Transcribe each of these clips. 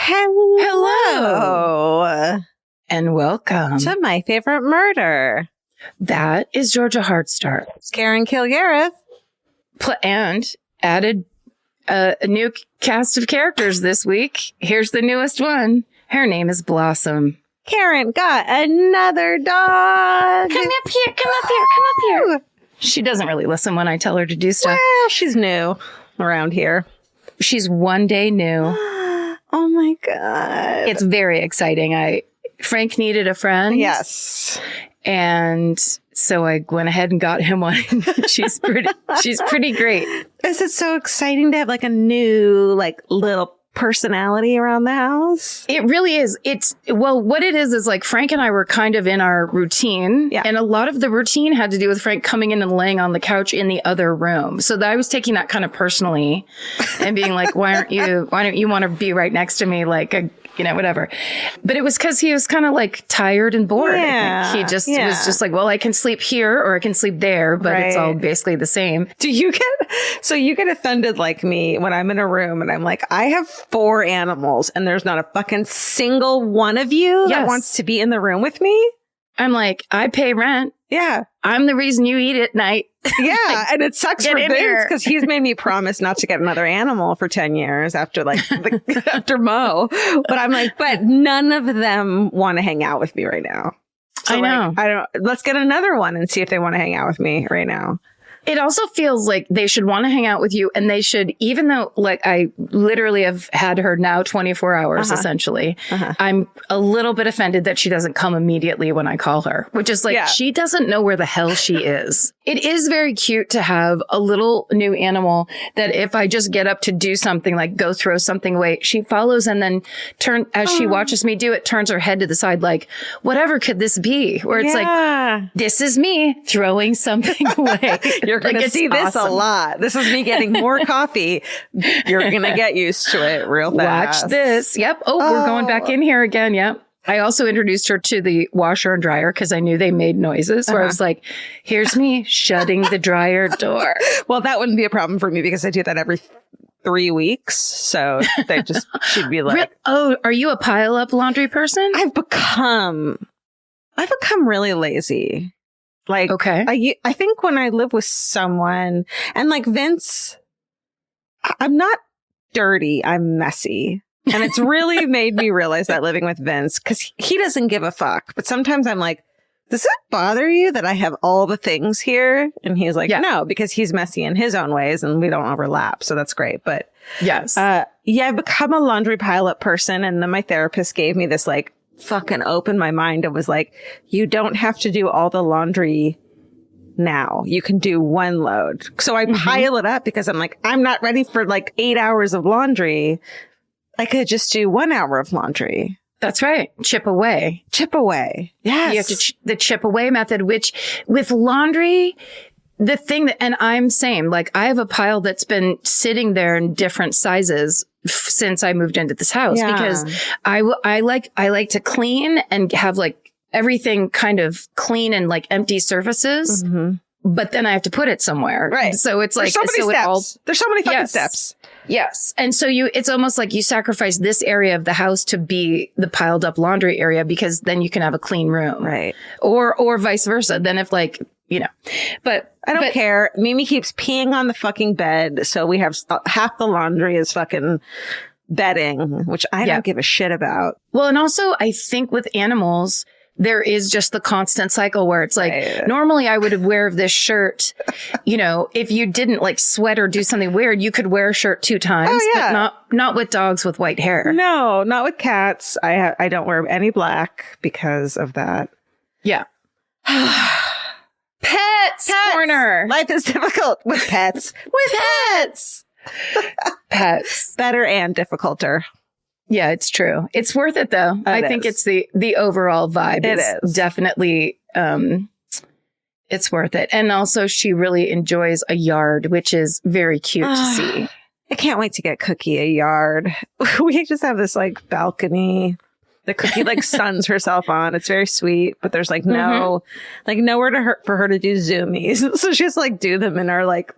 Hello. And welcome To My Favorite Murder. That is Georgia Hardstark. Karen Kilgariff. And added a new cast of characters this week. Here's the newest one. Her name is Blossom. Karen got another dog. Come up here, come up here, come up here. She doesn't really listen when I tell her to do stuff. Well, she's new around here. She's one day new. Oh my God. It's very exciting. Frank needed a friend. Yes. And so I went ahead and got him one. she's pretty great. Is it so exciting to have like a new, like little personality around the house? It really is. What it is like Frank and I were kind of in our routine. Yeah. And a lot of the routine had to do with Frank coming in and laying on the couch in the other room. So I was taking that kind of personally and being like, why don't you want to be right next to me? Like whatever. But it was because he was kind of like tired and bored. Yeah. I think. He just was just like, well, I can sleep here or I can sleep there, but It's all basically the same. You get offended like me when I'm in a room and I'm like, I have 4 animals and there's not a fucking single one of you that wants to be in the room with me? I'm like, I pay rent. Yeah. I'm the reason you eat at night. Yeah. Like, and it sucks for Vince because he's made me promise not to get another animal for 10 years after after Mo. But I'm like, but none of them want to hang out with me right now. So I know. Let's get another one and see if they want to hang out with me right now. It also feels like they should want to hang out with you, and they should, even though like I literally have had her now 24 hours, essentially, I'm a little bit offended that she doesn't come immediately when I call her, which is like, she doesn't know where the hell she is. It is very cute to have a little new animal that if I just get up to do something, like go throw something away, she follows and then as she watches me do it, turns her head to the side like, whatever could this be? Where it's like, this is me throwing something away. You're going to see this a lot. This is me getting more coffee. You're going to get used to it real fast. Watch this. Yep. We're going back in here again. Yep. I also introduced her to the washer and dryer because I knew they made noises. Where I was like, here's me shutting the dryer door. Well, that wouldn't be a problem for me because I do that every 3 weeks. So she'd be like, oh, are you a pile up laundry person? I've become really lazy. Like, okay. I think when I live with someone and like Vince, I'm not dirty. I'm messy. And it's really made me realize that living with Vince, because he doesn't give a fuck. But sometimes I'm like, does it bother you that I have all the things here? And he's like, no, because he's messy in his own ways and we don't overlap. So that's great. But yes, I've become a laundry pileup person. And then my therapist gave me this like fucking opened my mind. It was like, you don't have to do all the laundry now. You can do one load. So I pile it up because I'm like, I'm not ready for like 8 hours of laundry. I could just do 1 hour of laundry. That's right. Chip away. Chip away. Yes. You have to the chip away method, which with laundry, the thing that, and I'm same, like I have a pile that's been sitting there in different sizes since I moved into this house because I like to clean and have like everything kind of clean and like empty surfaces. But then I have to put it somewhere. Right. So it's like, there's so many steps. There's so many fucking steps. Yes. And so it's almost like you sacrifice this area of the house to be the piled up laundry area because then you can have a clean room. Right. Or vice versa. Then if like, but I don't care. Mimi keeps peeing on the fucking bed. So we have half the laundry is fucking bedding, which I don't give a shit about. Well, and also I think with animals, there is just the constant cycle where it's like, normally I would wear this shirt, if you didn't like sweat or do something weird, you could wear a shirt 2 times, but not with dogs with white hair. No, not with cats. I don't wear any black because of that. Yeah. Pets corner. Life is difficult with pets. Pets. Better and difficulter. Yeah, it's true. It's worth it though. I think it's the overall vibe. It is definitely, it's worth it. And also she really enjoys a yard, which is very cute to see. I can't wait to get Cookie a yard. We just have this like balcony that Cookie like suns herself on. It's very sweet, but there's like nowhere for her to do zoomies. So she just like do them in our like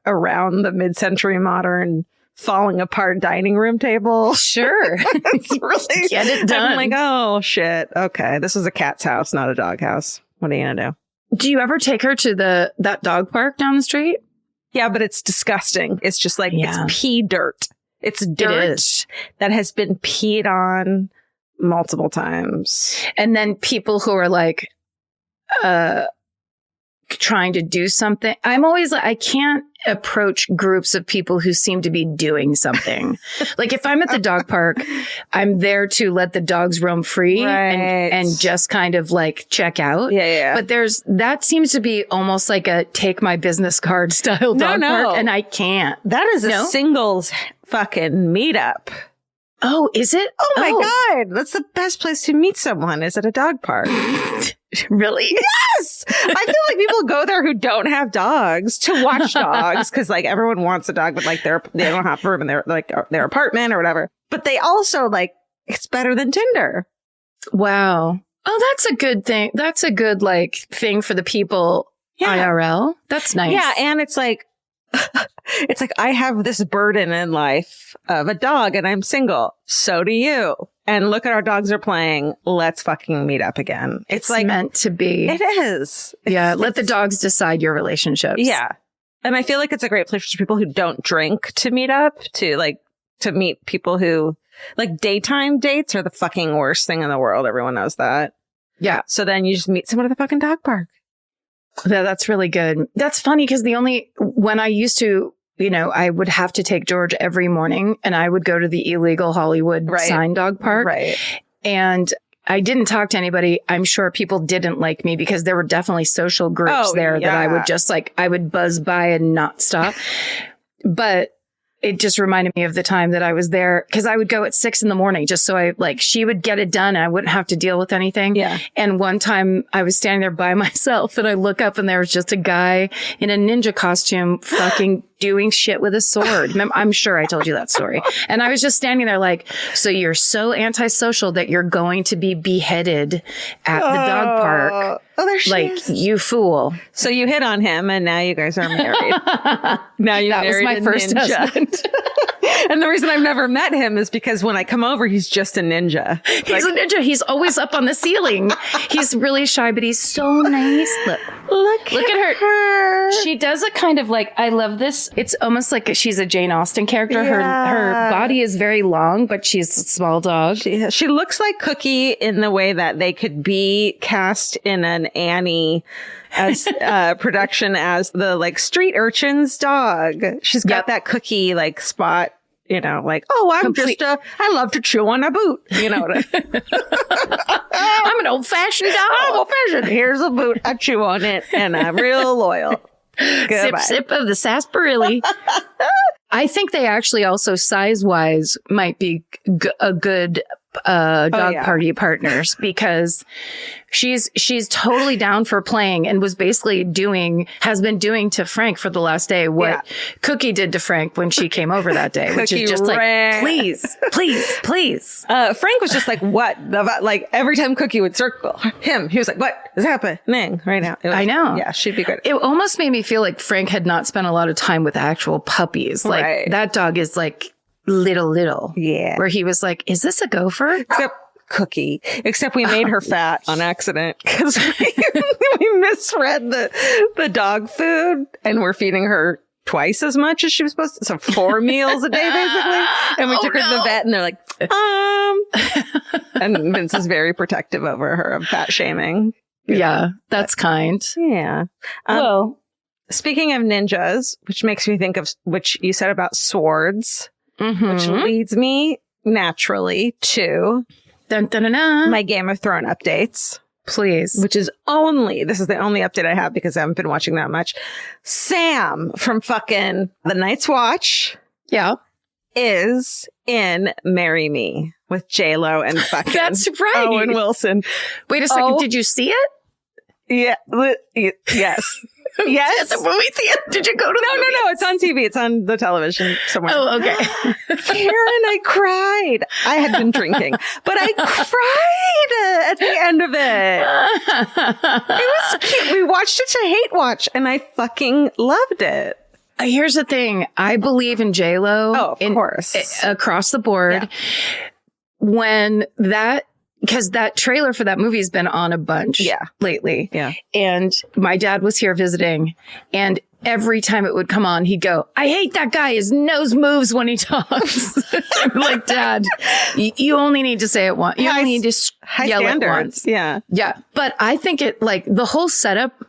around the mid-century modern falling apart dining room table. Sure. It's really, get it done. I'm like, oh shit. Okay. This is a cat's house, not a dog house. What are you going to do? Do you ever take her to that dog park down the street? Yeah, but it's disgusting. It's just like, it's pee dirt. It's dirt that has been peed on multiple times. And then people who are like, trying to do something. I'm always like, I can't approach groups of people who seem to be doing something. Like if I'm at the dog park, I'm there to let the dogs roam free and just kind of like check out. Yeah. But that seems to be almost like a take my business card style dog park. And I can't. That is a singles fucking meetup. Oh, is it? Oh my God. That's the best place to meet someone is at a dog park. Really? Yes. I feel like people go there who don't have dogs to watch dogs because like everyone wants a dog, but like they don't have room in their apartment or whatever. But they also like, it's better than Tinder. Wow. Oh, that's a good thing. That's a good like thing for the people IRL. That's nice. Yeah. And it's like, I have this burden in life of a dog and I'm single. So do you. And look at our dogs are playing. Let's fucking meet up again. It's like meant to be. It is. Let the dogs decide your relationships. Yeah. And I feel like it's a great place for people who don't drink to meet up, to meet people who like daytime dates are the fucking worst thing in the world. Everyone knows that. Yeah. So then you just meet someone at the fucking dog park. Yeah, that's really good. That's funny because when I used to, I would have to take George every morning and I would go to the illegal Hollywood sign dog park. Right. And I didn't talk to anybody. I'm sure people didn't like me because there were definitely social groups that I would just I would buzz by and not stop. But it just reminded me of the time that I was there because I would go at 6 a.m. just so she would get it done and I wouldn't have to deal with anything. Yeah. And one time I was standing there by myself and I look up and there was just a guy in a ninja costume fucking doing shit with a sword. I'm sure I told you that story. And I was just standing there like, so you're so antisocial that you're going to be beheaded at the dog park. Oh, there she is. You fool. So you hit on him and now you guys are married. Now you That was my first husband. And the reason I've never met him is because when I come over, he's just a ninja. He's a ninja. He's always up on the ceiling. He's really shy, but he's so nice. Look at her. She does a kind of I love this. It's almost like she's a Jane Austen character. Yeah. Her body is very long, but she's a small dog. She looks like Cookie in the way that they could be cast in an Annie as production as the street urchin's dog. She's got that Cookie spot. I love to chew on a boot. You know what I'm an old-fashioned dog. I'm old-fashioned. Here's a boot. I chew on it, and I'm real loyal. Sip, sip of the sarsaparilla. I think they actually also size-wise might be a good dog party partners because she's totally down for playing and was basically has been doing to Frank for the last day what Cookie did to Frank when she came over that day, which is just please. Frank was just what? Every time Cookie would circle him, he was like, what is happening right now? I know. Yeah, she'd be good. It almost made me feel like Frank had not spent a lot of time with actual puppies. That dog is little. Yeah. Where he was like, is this a gopher? Except Cookie. Except we made her fat on accident because we misread the dog food and we're feeding her twice as much as she was supposed to. So 4 meals a day, basically. And we took her to the vet and they're like, and Vince is very protective over her of fat shaming. Yeah, that's kind. Yeah. Well, speaking of ninjas, which makes me think of which you said about swords. Mm-hmm. Which leads me naturally to my Game of Thrones updates. Please. This is the only update I have because I haven't been watching that much. Sam from fucking The Night's Watch. Yeah. Is in Marry Me with J-Lo and fucking That's right. Owen Wilson. Wait a second. Did you see it? Yeah. Yes. Yes. At the movie theater? Did you go to the movie? No. It's on TV. It's on the television somewhere. Oh, okay. Karen, I cried. I had been drinking, but I cried at the end of it. It was cute. We watched it to hate watch, and I fucking loved it. Here's the thing. I believe in J-Lo. Oh, of course. Across the board. Yeah. Because that trailer for that movie has been on a bunch lately. Yeah. And my dad was here visiting, and every time it would come on, he'd go, I hate that guy. His nose moves when he talks. I'm like, Dad, you only need to say it once. You only need to yell it once. Yeah. Yeah. But I think the whole setup,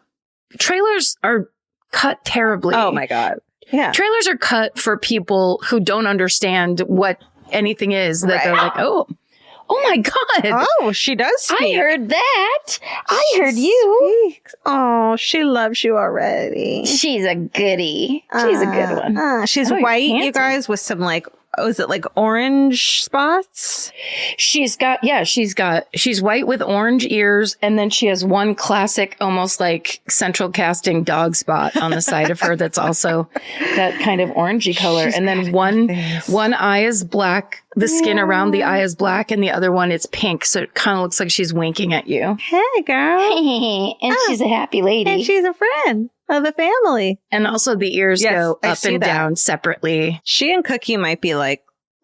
trailers are cut terribly. Oh my God. Yeah. Trailers are cut for people who don't understand what anything is, that they're like, oh my God. Oh, she does speak. I heard that. I heard you. Speaks. Oh, she loves you already. She's a goodie. She's a good one. She's white, you guys, with some is it orange spots? She's white with orange ears, and then she has one classic, almost like central casting dog spot on the side of her that's also that kind of orangey color. And then one eye is black, the skin around the eye is black, and the other one it's pink, so it kind of looks like she's winking at you. Hey, girl. And she's a happy lady. And she's a friend of the family. And also the ears go up and down separately. She and Cookie might be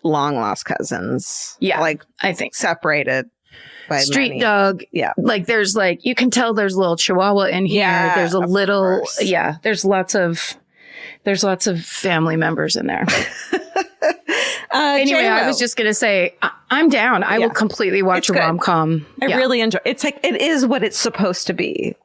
long lost cousins. Yeah. I think separated by street many. Dog. Yeah. There's you can tell there's a little chihuahua in here. Yeah, there's a little, there's lots of family members in there. Anyway, J-Lo. I was just going to say, I'm down. I will completely watch a rom-com. I really enjoy it. It is what it's supposed to be.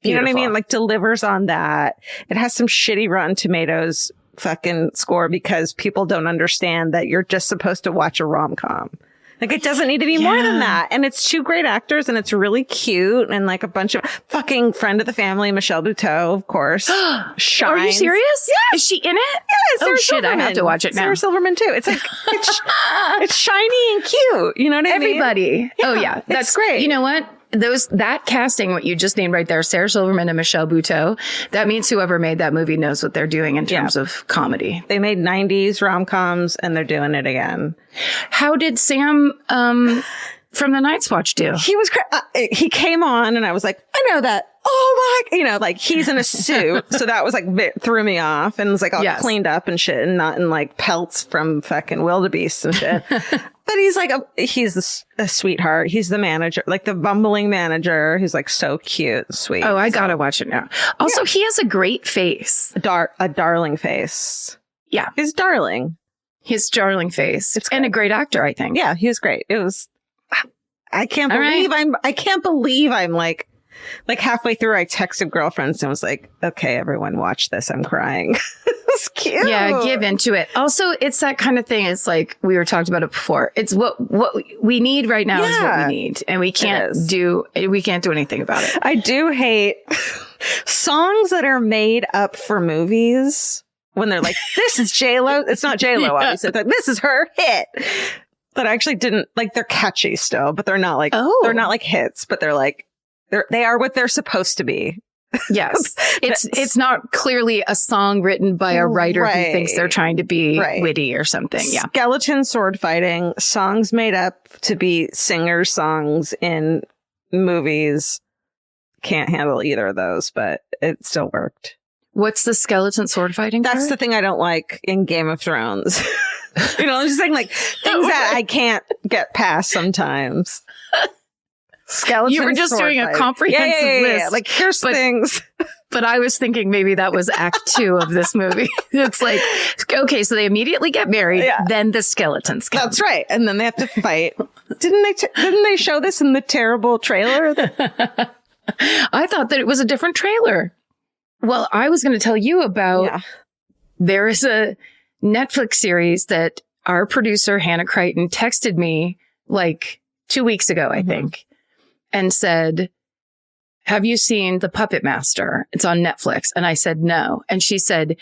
You know what I mean? Delivers on that. It has some shitty Rotten Tomatoes fucking score because people don't understand that you're just supposed to watch a rom-com. It doesn't need to be more than that. And it's two great actors, and it's really cute, and a bunch of fucking friend of the family, Michelle Buteau, of course. Shines. Are you serious? Yes. Is she in it? Yeah, Shit, Silverman. I have to watch it now. Sarah Silverman too. It's it's shiny and cute. You know what I mean? Everybody. Yeah, oh yeah. That's great. You know what? That casting, what you just named right there, Sarah Silverman and Michelle Buteau, that means whoever made that movie knows what they're doing in terms of comedy. They made 90s rom-coms, and they're doing it again. How did Sam from The Night's Watch do? He was he came on, and I was like, I know that. Oh my, he's in a suit. So that was threw me off, and was all cleaned up and shit, and not in pelts from fucking wildebeest and shit. But he's a sweetheart. He's the manager, the bumbling manager who's so cute and sweet. Oh, I gotta watch it now. Also, he has a great face. A darling face. Yeah. He's darling. His darling face. And a great actor, I think. Yeah, he was great. It was, I can't believe I'm halfway through, I texted girlfriends and was like, okay, everyone watch this. I'm crying. It's cute. Yeah, give into it. Also, it's that kind of thing. It's we were talked about it before. It's what we need right now is what we need. And we can't do anything about it. I do hate songs that are made up for movies when they're this is J-Lo. It's not J-Lo, obviously. This is her hit. But I actually didn't, they're catchy still, but they're not they're not hits, but they're they are what they're supposed to be. Yes. It's not clearly a song written by a writer who thinks they're trying to be witty or something. Yeah. Skeleton sword fighting, songs made up to be singer songs in movies. Can't handle either of those, but it still worked. What's the skeleton sword fighting? That's the thing I don't like in Game of Thrones. I'm just saying things that I can't get past sometimes. Skeleton. You were just doing a comprehensive list. Here's things. But I was thinking maybe that was act 2 of this movie. It's okay, so they immediately get married, then the skeletons come. That's right. And then they have to fight. Didn't they show this in the terrible trailer? I thought that it was a different trailer. Well, I was going to tell you about, there is a Netflix series that our producer, Hannah Crichton, texted me 2 weeks ago, I think. And said, have you seen The Puppet Master? It's on Netflix. And I said, no. And she said,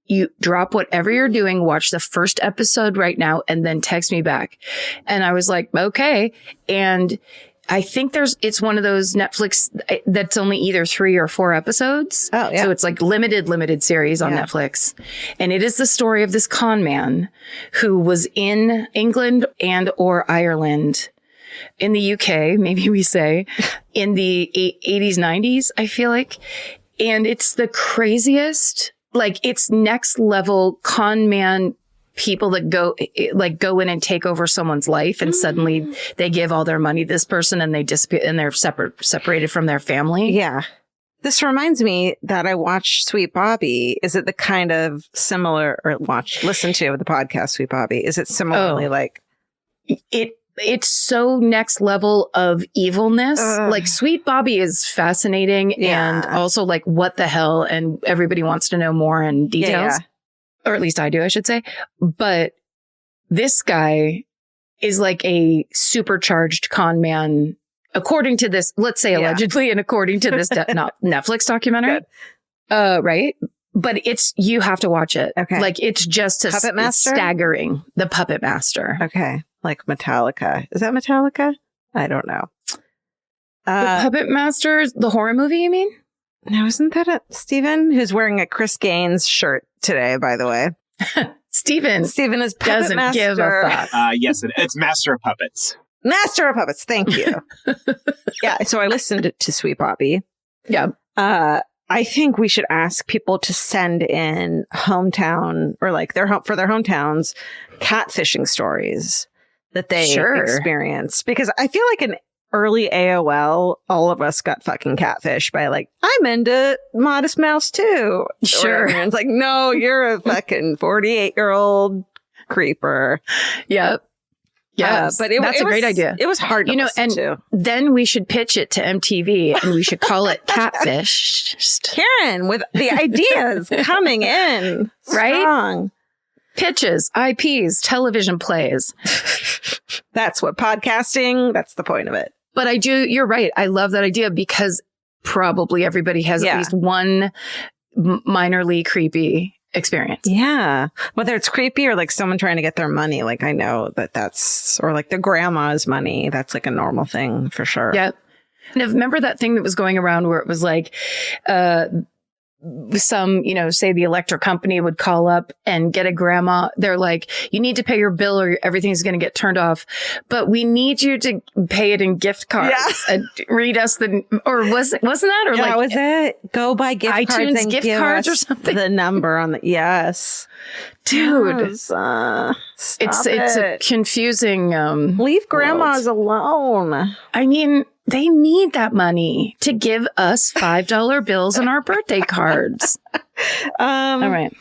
you drop whatever you're doing, watch the first episode right now, and then text me back. And I was like, okay. And I think it's one of those Netflix that's only either 3 or 4 episodes. Oh, yeah. So it's limited series on Netflix. And it is the story of this con man who was in England and or Ireland, in the UK, maybe we say, in the 80s, 90s, I feel like. And it's the craziest, like it's next level con man people that go in and take over someone's life and suddenly they give all their money to this person and they disappear and they're separated from their family. Yeah. This reminds me that I watched Sweet Bobby. Is it the kind of similar or listen to the podcast Sweet Bobby? Is it similarly like it's so next level of evilness. Like Sweet Bobby is fascinating and also like what the hell and everybody wants to know more and details. Yeah. Or at least I do, I should say. But this guy is like a supercharged con man, according to this, let's say allegedly, and according to this Netflix documentary. Right? But you have to watch it. Okay. Like it's just Puppet Master? Staggering. The Puppet Master. Okay. Like Metallica. Is that Metallica? I don't know. The Puppet Master, the horror movie, you mean? No, isn't that Steven? Who's wearing a Chris Gaines shirt today, by the way. Steven is Puppet doesn't Master. Give a fuck. Yes, it's Master of Puppets. Master of Puppets. Thank you. Yeah. So I listened to Sweet Bobby. Yeah. I think we should ask people to send in hometown or like for their hometowns catfishing stories that they experienced, because I feel like in early AOL, all of us got fucking catfish by like, I'm into Modest Mouse too. Sure. And it's like, no, you're a fucking 48-year-old creeper. Yep. Yeah, but that's a great idea. It was hard to listen to. Then we should pitch it to MTV and we should call it Catfish. Karen with the ideas coming in. Right? Strong. Pitches, IPs, television plays. That's what podcasting, that's the point of it. But you're right. I love that idea because probably everybody has at least one minorly creepy experience. Yeah. Whether it's creepy or like someone trying to get their money. Like I know that's, or like the grandma's money. That's like a normal thing for sure. Yeah. And remember that thing that was going around where it was like, some, say the electric company would call up and get a grandma. They're like, you need to pay your bill or everything's going to get turned off. But we need you to pay it in gift cards and read us wasn't that? Or was it? Go buy gift iTunes cards and gift cards or something. The number on the, yes. Dude. Yes, it's a confusing, leave grandmas alone. I mean, they need that money to give us $5 bills and our birthday cards. All right.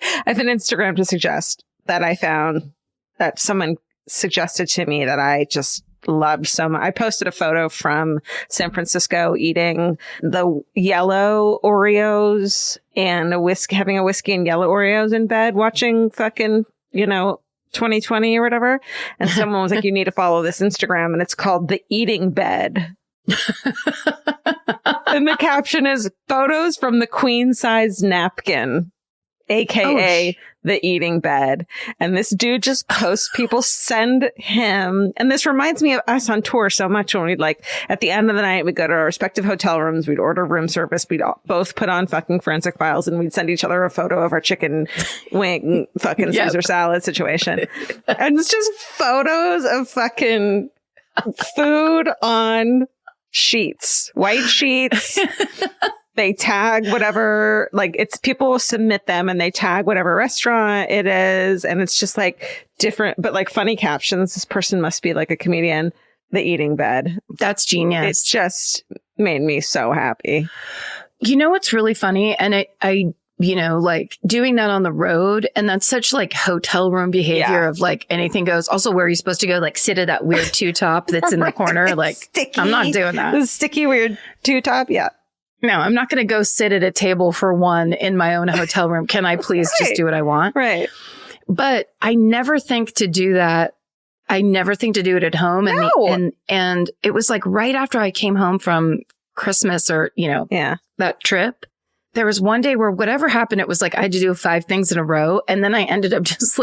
I have an Instagram to suggest that I found that someone suggested to me that I just loved so much. I posted a photo from San Francisco eating the yellow Oreos and having a whiskey and yellow Oreos in bed, watching fucking, 2020 or whatever. And someone was like, you need to follow this Instagram. And it's called The Eating Bed. And the caption is photos from the queen size napkin, AKA the eating bed. And this dude just posts, people send him. And this reminds me of us on tour so much when we'd at the end of the night, we'd go to our respective hotel rooms, we'd order room service, we'd both put on fucking Forensic Files, and we'd send each other a photo of our chicken wing fucking Caesar salad situation. And it's just photos of fucking food on sheets, white sheets. They tag whatever, it's people submit them and they tag whatever restaurant it is. And it's just different, but funny captions. This person must be a comedian. The Eating Bed. That's genius. It just made me so happy. You know what's really funny? And I doing that on the road, and that's such hotel room behavior of anything goes. Also, where are you supposed to go? Sit at that weird two-top that's in the corner. Sticky. I'm not doing that. The sticky weird two-top. Yeah. No, I'm not going to go sit at a table for one in my own hotel room. Can I please just do what I want? Right. But I never think to do that. I never think to do it at home. And it was right after I came home from Christmas or, that trip. There was one day where whatever happened, it was I had to do 5 things in a row. And then I ended up just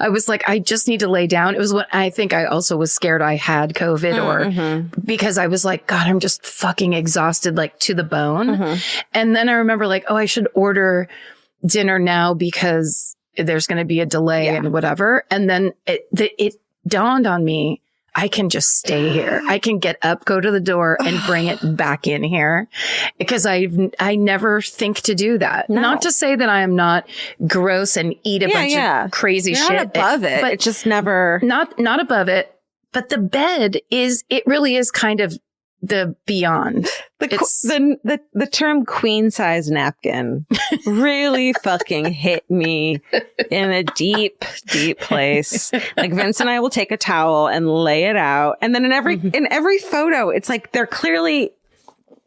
I was I just need to lay down. It was what I think I also was scared I had COVID or because I was God, I'm just fucking exhausted, to the bone. And then I remember I should order dinner now because there's going to be a delay and whatever. And then it dawned on me. I can just stay here. I can get up, go to the door and bring it back in here because I never think to do that. No. Not to say that I am not gross and eat a bunch of crazy shit. Not above it. But it's just never. Not above it. But the bed it really is kind of the beyond. The term queen size napkin really fucking hit me in a deep, deep place. Like Vince and I will take a towel and lay it out. And then in every photo, it's like they're clearly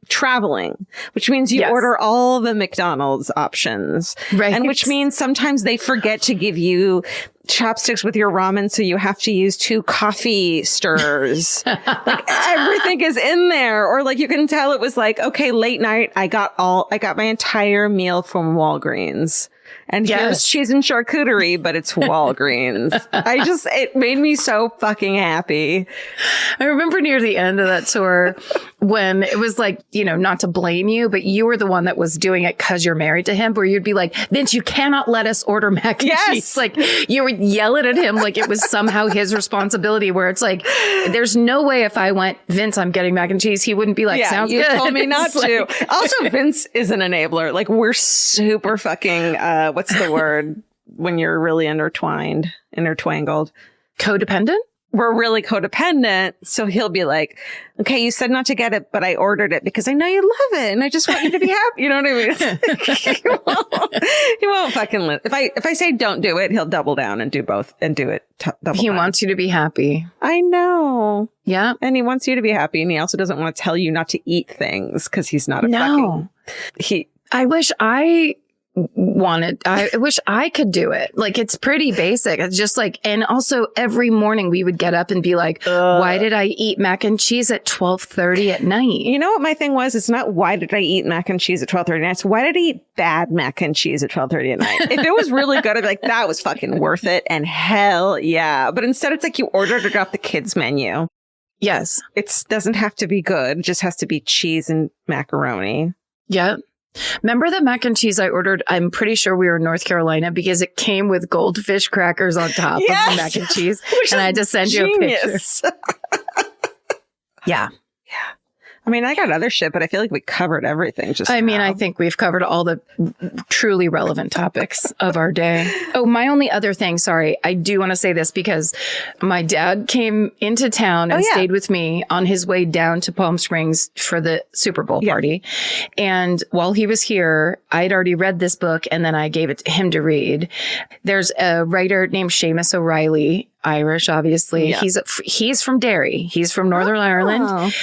traveling, which means you order all the McDonald's options. Right. And which means sometimes they forget to give you chopsticks with your ramen, so you have to use 2 coffee stirrers. Like everything is in there. Or like you can tell it was like, okay, late night, I got my entire meal from Walgreens. And here's cheese and charcuterie, but it's Walgreens. It made me so fucking happy. I remember near the end of that tour when it was like, not to blame you, but you were the one that was doing it because you're married to him, where you'd be like, Vince, you cannot let us order mac and cheese. Like you would yell it at him like it was somehow his responsibility, where it's like, there's no way if I went, Vince, I'm getting mac and cheese, he wouldn't be like, sounds good. You told me not to. Also, Vince is an enabler. Like we're super fucking, what's the word when you're really intertwangled? Codependent? We're really codependent. So he'll be like, okay, you said not to get it, but I ordered it because I know you love it and I just want you to be happy. You know what I mean? He won't fucking live. If I say don't do it, he'll double down and do both and do it. He wants you to be happy. I know. Yeah. And he wants you to be happy. And he also doesn't want to tell you not to eat things because he's not a fucking. I wish I wish I could do it. Like, it's pretty basic. It's just like, and also every morning we would get up and be like, why did I eat mac and cheese at 12:30 at night? You know what my thing was? It's not why did I eat mac and cheese at 12:30 at night. It's why did I eat bad mac and cheese at 12:30 at night? If it was really good, I'd be like, that was fucking worth it. And hell yeah. But instead it's like you ordered it off the kids menu. Yes. It doesn't have to be good. It just has to be cheese and macaroni. Yep. Remember the mac and cheese I ordered? I'm pretty sure we were in North Carolina because it came with goldfish crackers on top of the mac and cheese. And I had to send you a picture. Yeah. Yeah. I mean, I got other shit, but I feel like we covered everything. I think we've covered all the truly relevant topics of our day. Oh, my only other thing, sorry, I do want to say this because my dad came into town and stayed with me on his way down to Palm Springs for the Super Bowl party. And while he was here, I'd already read this book and then I gave it to him to read. There's a writer named Seamus O'Reilly, Irish, obviously. Yeah. He's from Derry. He's from Northern Ireland.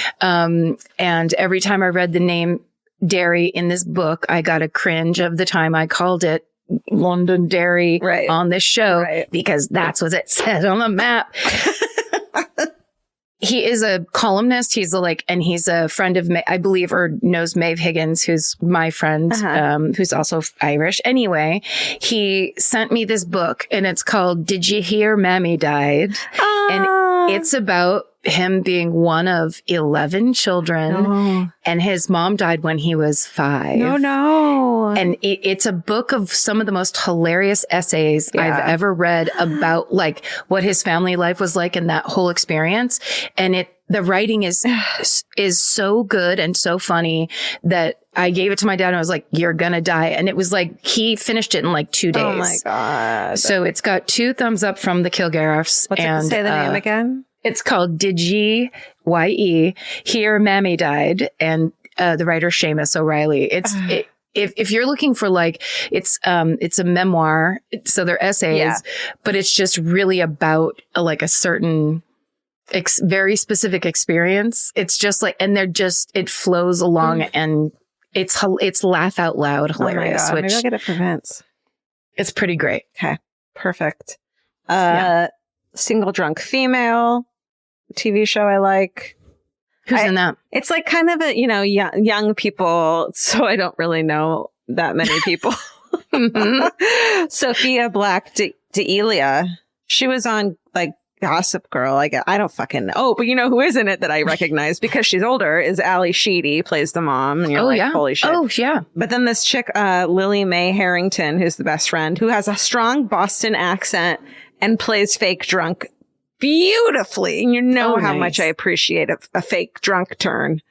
And every time I read the name Derry in this book, I got a cringe of the time I called it Londonderry on this show because that's what it said on the map. He is a columnist. He's a friend of, I believe, or knows Maeve Higgins, who's my friend, who's also Irish. Anyway, he sent me this book and it's called Did You Hear Mammy Died? And it's about him being one of 11 children and his mom died when he was 5. No. And it's a book of some of the most hilarious essays I've ever read about like what his family life was like and that whole experience. And the writing is so good and so funny that I gave it to my dad and I was like, you're gonna die. And it was like, he finished it in like 2 days. Oh my God. So it's got 2 thumbs up from the Kilgariffs. Say the name again? It's called Did Ye, Y-E, Hear Mammy Died, and the writer Seamus O'Reilly. If you're looking for like, it's a memoir, so they're essays, but it's just really about a certain very specific experience. It's just like, and it flows along and it's laugh out loud hilarious. Oh my God. Maybe I'll get it for Vince. It's pretty great. Okay, perfect. Single Drunk Female TV show I like. Who's in that? It's like kind of a, young people, so I don't really know that many people. Sophia Black D'Elia. She was on like Gossip Girl. I don't fucking know. But you know who is in it that I recognize because she's older is Ali Sheedy, plays the mom. And you're holy shit. Oh, yeah. But then this chick, Lily Mae Harrington, who's the best friend, who has a strong Boston accent and plays fake drunk beautifully. And you know how much I appreciate a fake drunk turn.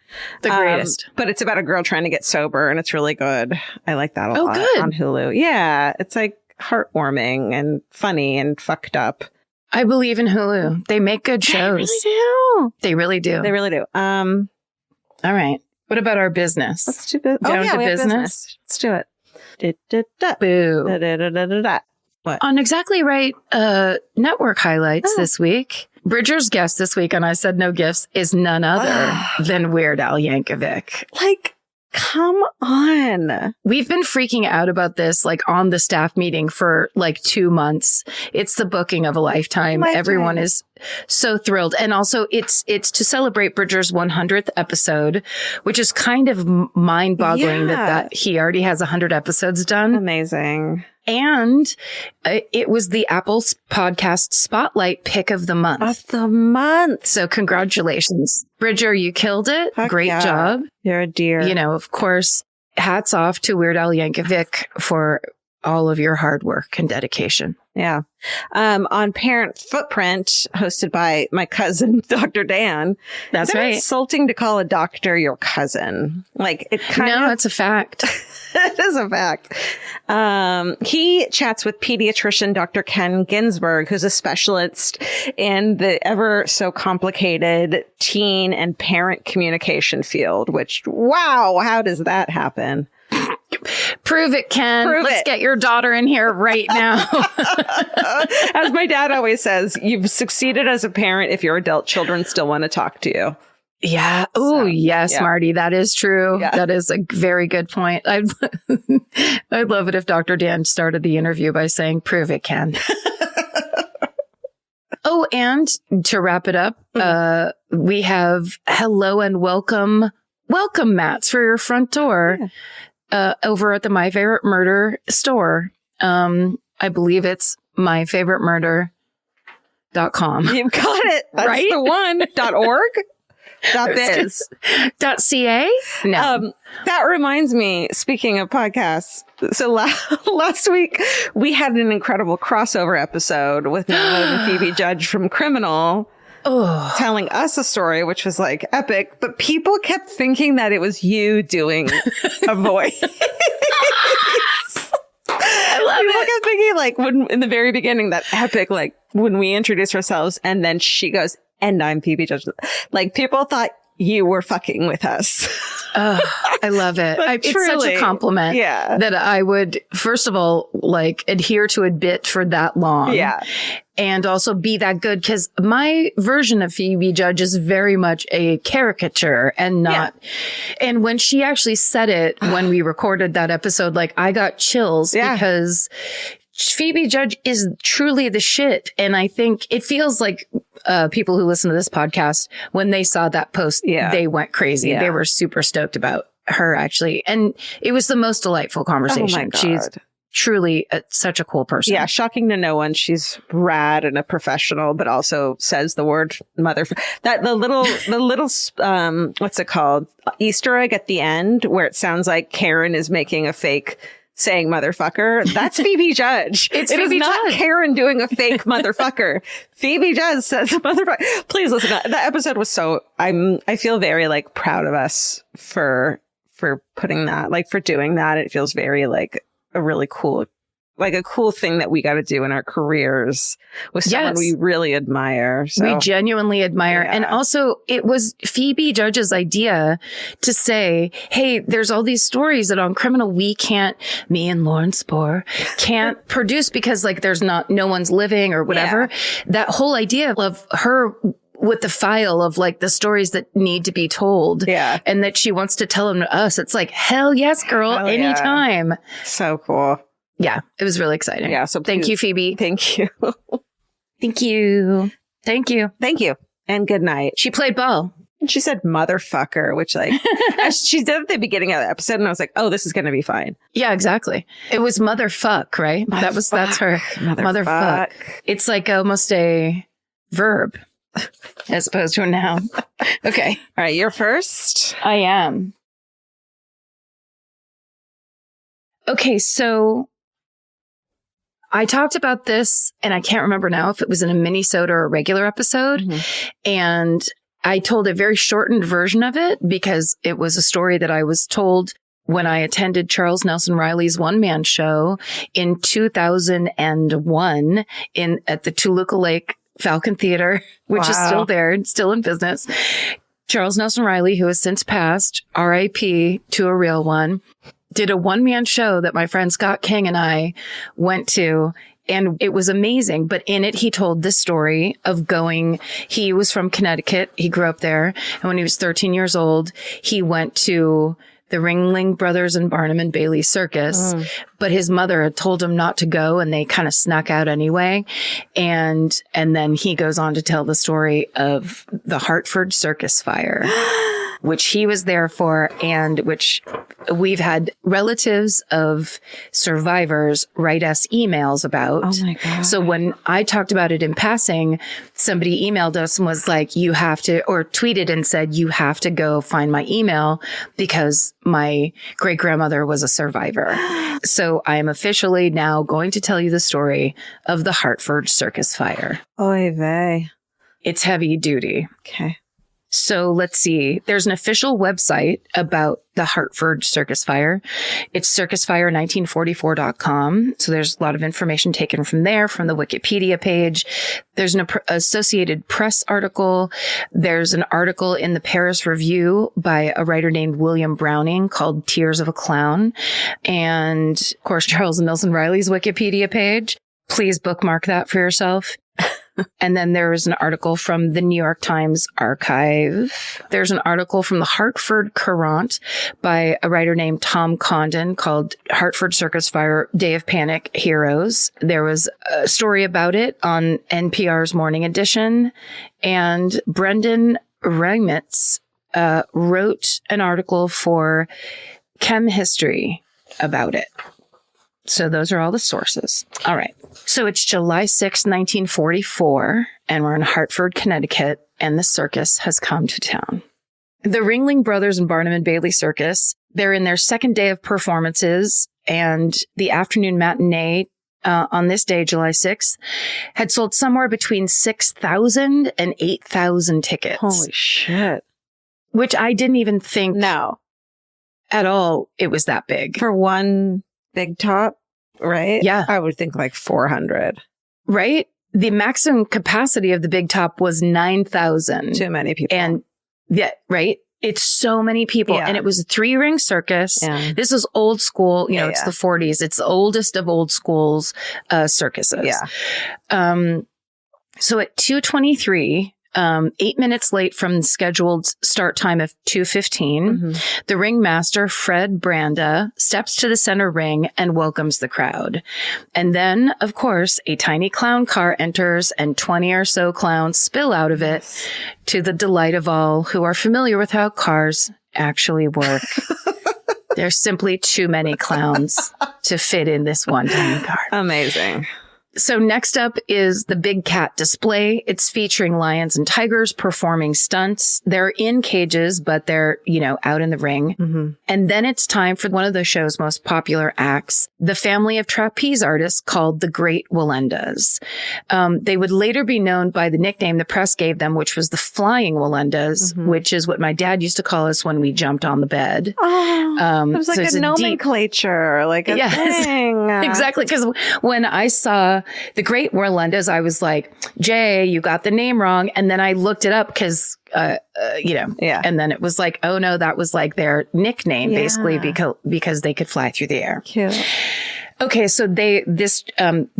The greatest. But it's about a girl trying to get sober, and it's really good. I like that a lot good. on Hulu. Yeah, it's like heartwarming and funny and fucked up. I believe in Hulu. They make good shows. They really do. They really do. All right. What about our business? Let's do business. Down to business. Let's do it. Boo. What? On Exactly Right network highlights this week, Bridger's guest this week on I Said No Gifts is none other than Weird Al Yankovic. Like, come on. We've been freaking out about this, like, on the staff meeting for like 2 months. It's the booking of a lifetime. Everyone is so thrilled. And also it's to celebrate Bridger's 100th episode, which is kind of mind-boggling that he already has 100 episodes done. Amazing. And it was the Apple Podcast Spotlight pick of the month. Of the month. So congratulations. Bridger, you killed it. Heck Great job. You're a dear. You know, of course, hats off to Weird Al Yankovic for all of your hard work and dedication. Yeah. On Parent Footprint, hosted by my cousin, Dr. Dan. That's right. Insulting to call a doctor your cousin. Like, it kind of... No, it's a fact. It is a fact. He chats with pediatrician Dr. Ken Ginsberg, who's a specialist in the ever so complicated teen and parent communication field, which, wow, how does that happen? Prove it, Ken. Let's get your daughter in here right now. As my dad always says, you've succeeded as a parent if your adult children still want to talk to you. Yeah. Oh, yes, Marty. That is true. Yeah. That is a very good point. I'd love it if Dr. Dan started the interview by saying, prove it, Ken. Oh, and to wrap it up, we have hello and welcome mats for your front door. Yeah. Over at the My Favorite Murder store. I believe it's myfavoritemurder.com. You've got it. That's right? The one. .org? .biz. .ca? No. That reminds me, speaking of podcasts, so last week we had an incredible crossover episode with none other than Phoebe Judge from Criminal. Telling us a story, which was like epic, but people kept thinking that it was you doing a voice. I love it. People kept thinking, like, when in the very beginning, that epic, like, when we introduce ourselves and then she goes, and I'm Phoebe Judge. Like, people thought you were fucking with us. I love it. It's such a compliment that I would, first of all, like, adhere to a bit for that long. Yeah. And also be that good, because my version of Phoebe Judge is very much a caricature and not. Yeah. And when she actually said it, when we recorded that episode, like, I got chills because Phoebe Judge is truly the shit. And I think it feels like people who listen to this podcast, when they saw that post, they went crazy. Yeah. They were super stoked about her, actually. And it was the most delightful conversation. Oh my God. She's truly such a cool person. Yeah, shocking to no one. She's rad and a professional, but also says the word mother. That the little what's it called? Easter egg at the end where it sounds like Karen is making a fake saying motherfucker. That's Phoebe Judge. It is not Karen doing a fake motherfucker. Phoebe Judge says motherfucker. Please listen. That episode was so. I feel very like proud of us for putting that, like, for doing that. It feels very like a really cool, like a cool thing that we got to do in our careers with someone we really admire. So. We genuinely admire. Yeah. And also it was Phoebe Judge's idea to say, hey, there's all these stories that on Criminal me and Lauren Spohr can't produce because, like, there's no one's living or whatever. Yeah. That whole idea of her with the file of, like, the stories that need to be told. Yeah. And that she wants to tell them to us. It's like, hell yes, girl, anytime. Yeah. So cool. Yeah. It was really exciting. Yeah. So thank you, Phoebe. Thank you. Thank you. Thank you. Thank you. And good night. She played ball. And she said motherfucker, which, like, she did at the beginning of the episode. And I was like, oh, this is going to be fine. Yeah, exactly. It was motherfuck, right? That's her. Motherfuck. It's like almost a verb. As opposed to a noun. Okay. All right. You're first. I am. Okay. So I talked about this, and I can't remember now if it was in a mini-sode or a regular episode. Mm-hmm. And I told a very shortened version of it because it was a story that I was told when I attended Charles Nelson Riley's one-man show in 2001 at the Toluca Lake Falcon Theater, which is still there, still in business. Charles Nelson Riley, who has since passed, R.I.P. to a real one, did a one-man show that my friend Scott King and I went to, and it was amazing. But in it, he told this story of he was from Connecticut. He grew up there. And when he was 13 years old, he went to the Ringling Brothers and Barnum and Bailey Circus, but his mother had told him not to go, and they kind of snuck out anyway. And then he goes on to tell the story of the Hartford circus fire, which he was there for, and which we've had relatives of survivors write us emails about. Oh my God. So when I talked about it in passing, somebody emailed us and was like, you have to, or tweeted and said, you have to go find my email because my great grandmother was a survivor. So I am officially now going to tell you the story of the Hartford circus fire. Oy vey. It's heavy duty. Okay. So let's see. There's an official website about the Hartford circus fire. It's circusfire1944.com. So there's a lot of information taken from there, from the Wikipedia page. There's an Associated Press article. There's an article in the Paris Review by a writer named William Browning called Tears of a Clown. And of course, Charles Nelson Riley's Wikipedia page. Please bookmark that for yourself. And then there's an article from the New York Times archive. There's an article from the Hartford Courant by a writer named Tom Condon called Hartford Circus Fire Day of Panic Heroes. There was a story about it on NPR's Morning Edition. And Brendan Reimitz wrote an article for Chem History about it. So those are all the sources. All right. So it's July 6, 1944, and we're in Hartford, Connecticut, and the circus has come to town. The Ringling Brothers and Barnum and Bailey Circus, they're in their second day of performances, and the afternoon matinee on this day, July 6th, had sold somewhere between 6,000 and 8,000 tickets. Holy shit. Which I didn't even think at all it was that big. For one big top, right? Yeah. I would think like 400. Right? The maximum capacity of the big top was 9,000. Too many people. And yeah, right? It's so many people. Yeah. And it was a 3-ring circus. Yeah. This is old school. You know, it's the 40s. It's the oldest of old school's circuses. Yeah. So at 2:23, 8 minutes late from the scheduled start time of 2:15, the ringmaster, Fred Miranda, steps to the center ring and welcomes the crowd. And then, of course, a tiny clown car enters and 20 or so clowns spill out of it to the delight of all who are familiar with how cars actually work. There's simply too many clowns to fit in this one tiny car. Amazing. So next up is the Big Cat display. It's featuring lions and tigers performing stunts. They're in cages, but they're, out in the ring. And then it's time for one of the show's most popular acts, the family of trapeze artists called the Great Walendas. They would later be known by the nickname the press gave them, which was the Flying Walendas, which is what my dad used to call us when we jumped on the bed. Oh, it was like a nomenclature, like a thing. Exactly. Because when I saw the Great Walendas, I was like, Jay, you got the name wrong. And then I looked it up because, and then it was like, oh no, that was like their nickname basically because they could fly through the air. Cute. Okay. So the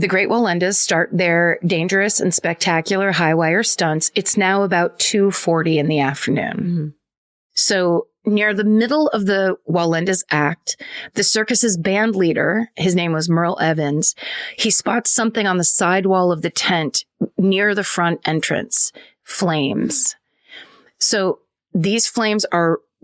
Great Walendas start their dangerous and spectacular high wire stunts. It's now about 2:40 in the afternoon. So near the middle of the Walendas act, the circus's band leader, his name was Merle Evans, he spots something on the side wall of the tent near the front entrance. Flames. So these flames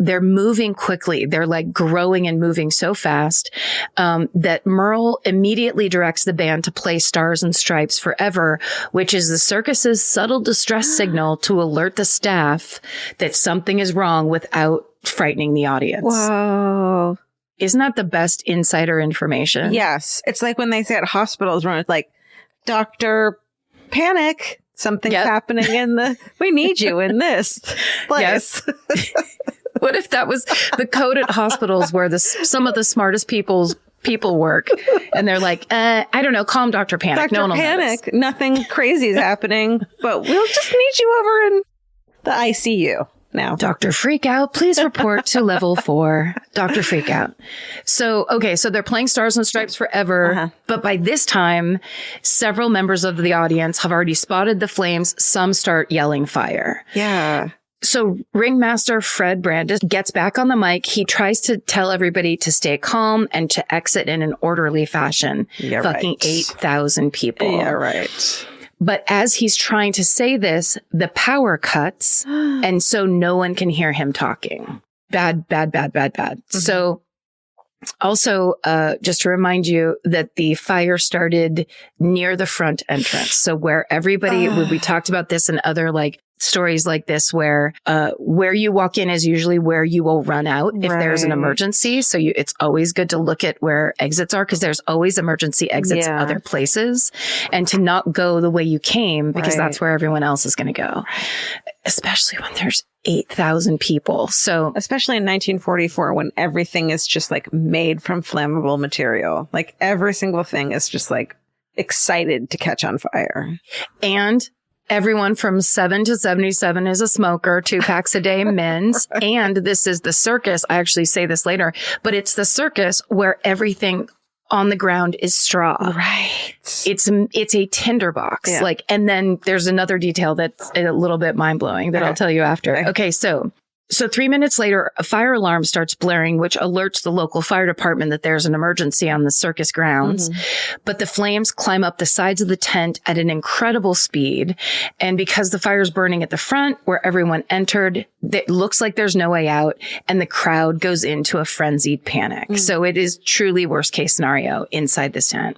they're moving quickly. They're like growing and moving so fast that Merle immediately directs the band to play Stars and Stripes Forever, which is the circus's subtle distress signal to alert the staff that something is wrong without frightening the audience. Whoa. Isn't that the best insider information? Yes. It's like when they say at hospitals, when it's like, Dr. Panic, something's happening we need you in this place. Yes. What if that was the code at hospitals where some of the smartest people work, and they're like, I don't know, calm Dr. Panic. Dr. Panic, nothing crazy is happening, but we'll just need you over in the ICU now. Dr. Freakout, please report to level 4. Dr. Freakout. So they're playing Stars and Stripes Forever, but by this time, several members of the audience have already spotted the flames. Some start yelling fire. Yeah. So Ringmaster Fred Brandis gets back on the mic. He tries to tell everybody to stay calm and to exit in an orderly fashion. Yeah, fucking right. 8,000 people. Yeah, right. But as he's trying to say this, the power cuts, and so no one can hear him talking. Bad. Mm-hmm. So also, just to remind you that the fire started near the front entrance. So where everybody, we talked about this in other like stories like this, where you walk in is usually where you will run out if there's an emergency. So it's always good to look at where exits are, because there's always emergency exits other places, and to not go the way you came, because that's where everyone else is going to go, especially when there's 8,000 people. So especially in 1944, when everything is just like made from flammable material, like every single thing is just like excited to catch on fire. And everyone from 7 to 77 is a smoker, 2 packs a day men's. And this is the circus. I actually say this later, but it's the circus where everything on the ground is straw. Right. It's a tinderbox. Yeah. And then there's another detail that's a little bit mind blowing that I'll tell you after. Okay. So 3 minutes later, a fire alarm starts blaring, which alerts the local fire department that there's an emergency on the circus grounds. Mm-hmm. But the flames climb up the sides of the tent at an incredible speed. And because the fire's burning at the front where everyone entered, it looks like there's no way out, and the crowd goes into a frenzied panic. Mm-hmm. So it is truly worst case scenario inside this tent.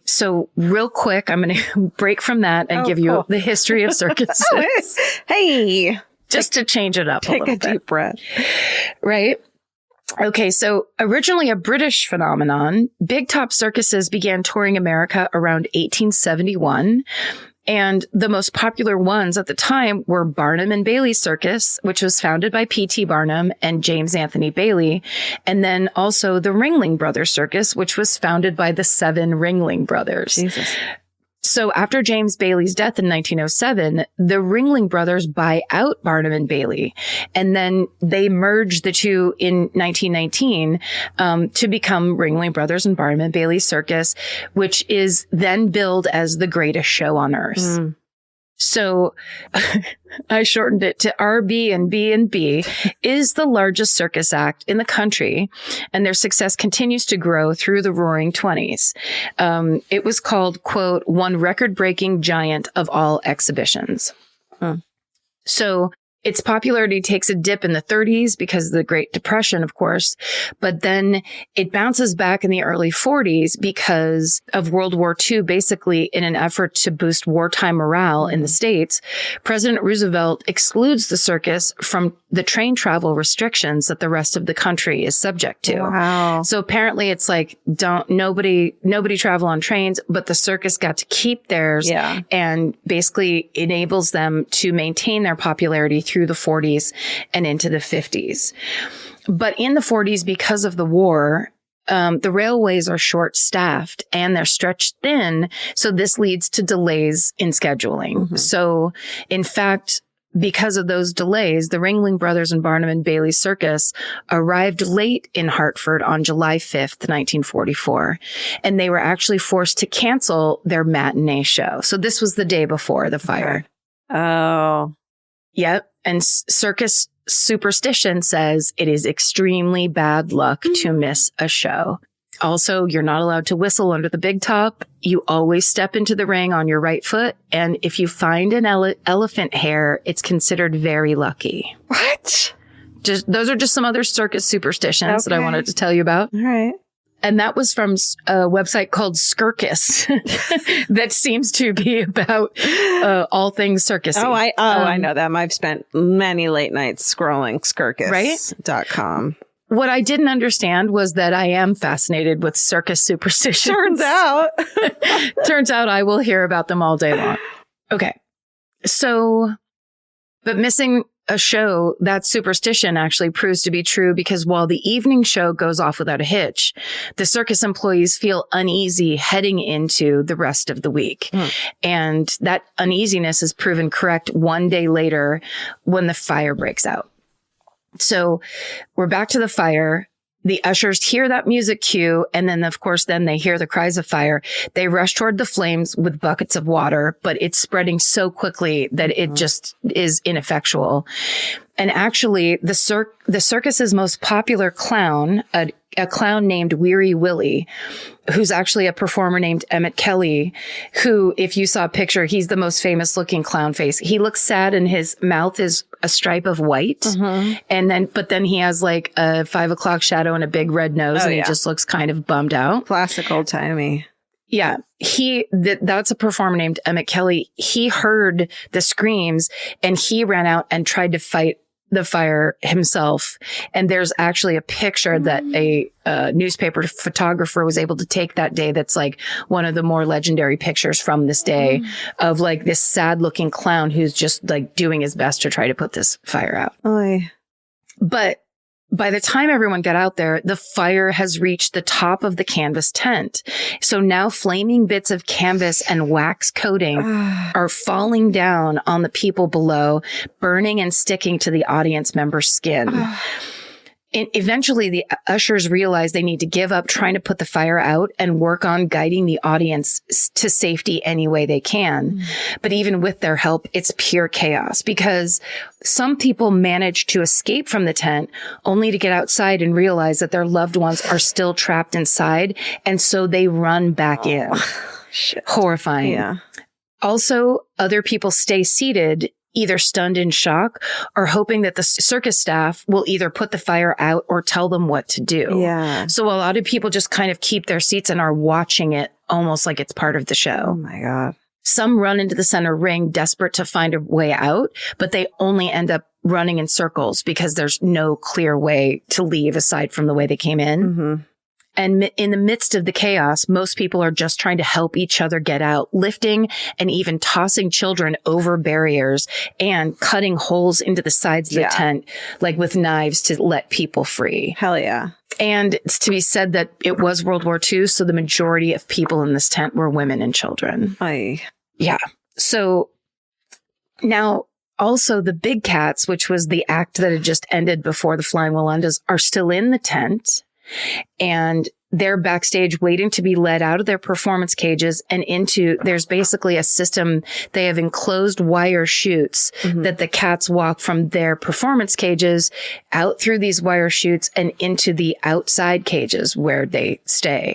So real quick, I'm going to break from that and give you the history of circuses. Hey. Just to change it up a little bit. Take a deep breath. Right? Okay, so originally a British phenomenon, big top circuses began touring America around 1871. And the most popular ones at the time were Barnum and Bailey Circus, which was founded by P.T. Barnum and James Anthony Bailey. And then also the Ringling Brothers Circus, which was founded by the 7 Ringling Brothers. Jesus. So after James Bailey's death in 1907, the Ringling Brothers buy out Barnum and Bailey. And then they merge the two in 1919 to become Ringling Brothers and Barnum and Bailey Circus, which is then billed as the greatest show on earth. Mm. So I shortened it to RB&B is the largest circus act in the country, and their success continues to grow through the Roaring 20s. It was called, quote, one record-breaking giant of all exhibitions. So its popularity takes a dip in the 30s because of the Great Depression, of course, but then it bounces back in the early 40s because of World War II. Basically, in an effort to boost wartime morale in the States, President Roosevelt excludes the circus from the train travel restrictions that the rest of the country is subject to. Wow. So apparently it's like, nobody travel on trains, but the circus got to keep theirs and basically enables them to maintain their popularity through the 40s and into the 50s. But in the 40s, because of the war, the railways are short-staffed and they're stretched thin. So this leads to delays in scheduling. Mm-hmm. So in fact, because of those delays, the Ringling Brothers and Barnum and Bailey Circus arrived late in Hartford on July 5th, 1944, and they were actually forced to cancel their matinee show. So this was the day before the fire. Okay. Oh. Yep. And circus superstition says it is extremely bad luck to miss a show. Also, you're not allowed to whistle under the big top. You always step into the ring on your right foot. And if you find an elephant hair, it's considered very lucky. What? Those are just some other circus superstitions that I wanted to tell you about. All right. And that was from a website called Circus that seems to be about all things circus. I know them. I've spent many late nights scrolling circus.com. what I didn't understand was that I am fascinated with circus superstitions. Turns out. Turns out I will hear about them all day long. Okay. So, but missing a show, that superstition actually proves to be true because while the evening show goes off without a hitch, the circus employees feel uneasy heading into the rest of the week. And that uneasiness is proven correct one day later when the fire breaks out. So we're back to the fire. The ushers hear that music cue. And then, of course, then they hear the cries of fire. They rush toward the flames with buckets of water, but it's spreading so quickly that it just is ineffectual. And actually, the circus's most popular clown, a clown named Weary Willie, who's actually a performer named Emmett Kelly, who, if you saw a picture, he's the most famous looking clown face. He looks sad and his mouth is a stripe of white. But then he has like a 5 o'clock shadow and a big red nose and he just looks kind of bummed out. Classic old timey. Yeah. That's a performer named Emmett Kelly. He heard the screams and he ran out and tried to fight the fire himself. And there's actually a picture that a newspaper photographer was able to take that day. That's like one of the more legendary pictures from this day of like this sad looking clown who's just like doing his best to try to put this fire out. Oy. But by the time everyone got out there, the fire has reached the top of the canvas tent. So now flaming bits of canvas and wax coating are falling down on the people below, burning and sticking to the audience member's skin. And eventually, the ushers realize they need to give up trying to put the fire out and work on guiding the audience to safety any way they can. But even with their help, it's pure chaos because some people manage to escape from the tent only to get outside and realize that their loved ones are still trapped inside. And so they run back in. Shit. Horrifying. Yeah. Also, other people stay seated, either stunned in shock or hoping that the circus staff will either put the fire out or tell them what to do. Yeah. So a lot of people just kind of keep their seats and are watching it almost like it's part of the show. Oh my God. Some run into the center ring desperate to find a way out, but they only end up running in circles because there's no clear way to leave aside from the way they came in. And in the midst of the chaos, most people are just trying to help each other get out, lifting and even tossing children over barriers and cutting holes into the sides of the tent, like with knives to let people free. Hell yeah. And it's to be said that it was World War II, so the majority of people in this tent were women and children. Aye. Yeah. So now also the big cats, which was the act that had just ended before the Flying Wallendas, are still in the tent. And they're backstage waiting to be let out of their performance cages and into, there's basically a system. They have enclosed wire chutes that the cats walk from their performance cages out through these wire chutes and into the outside cages where they stay.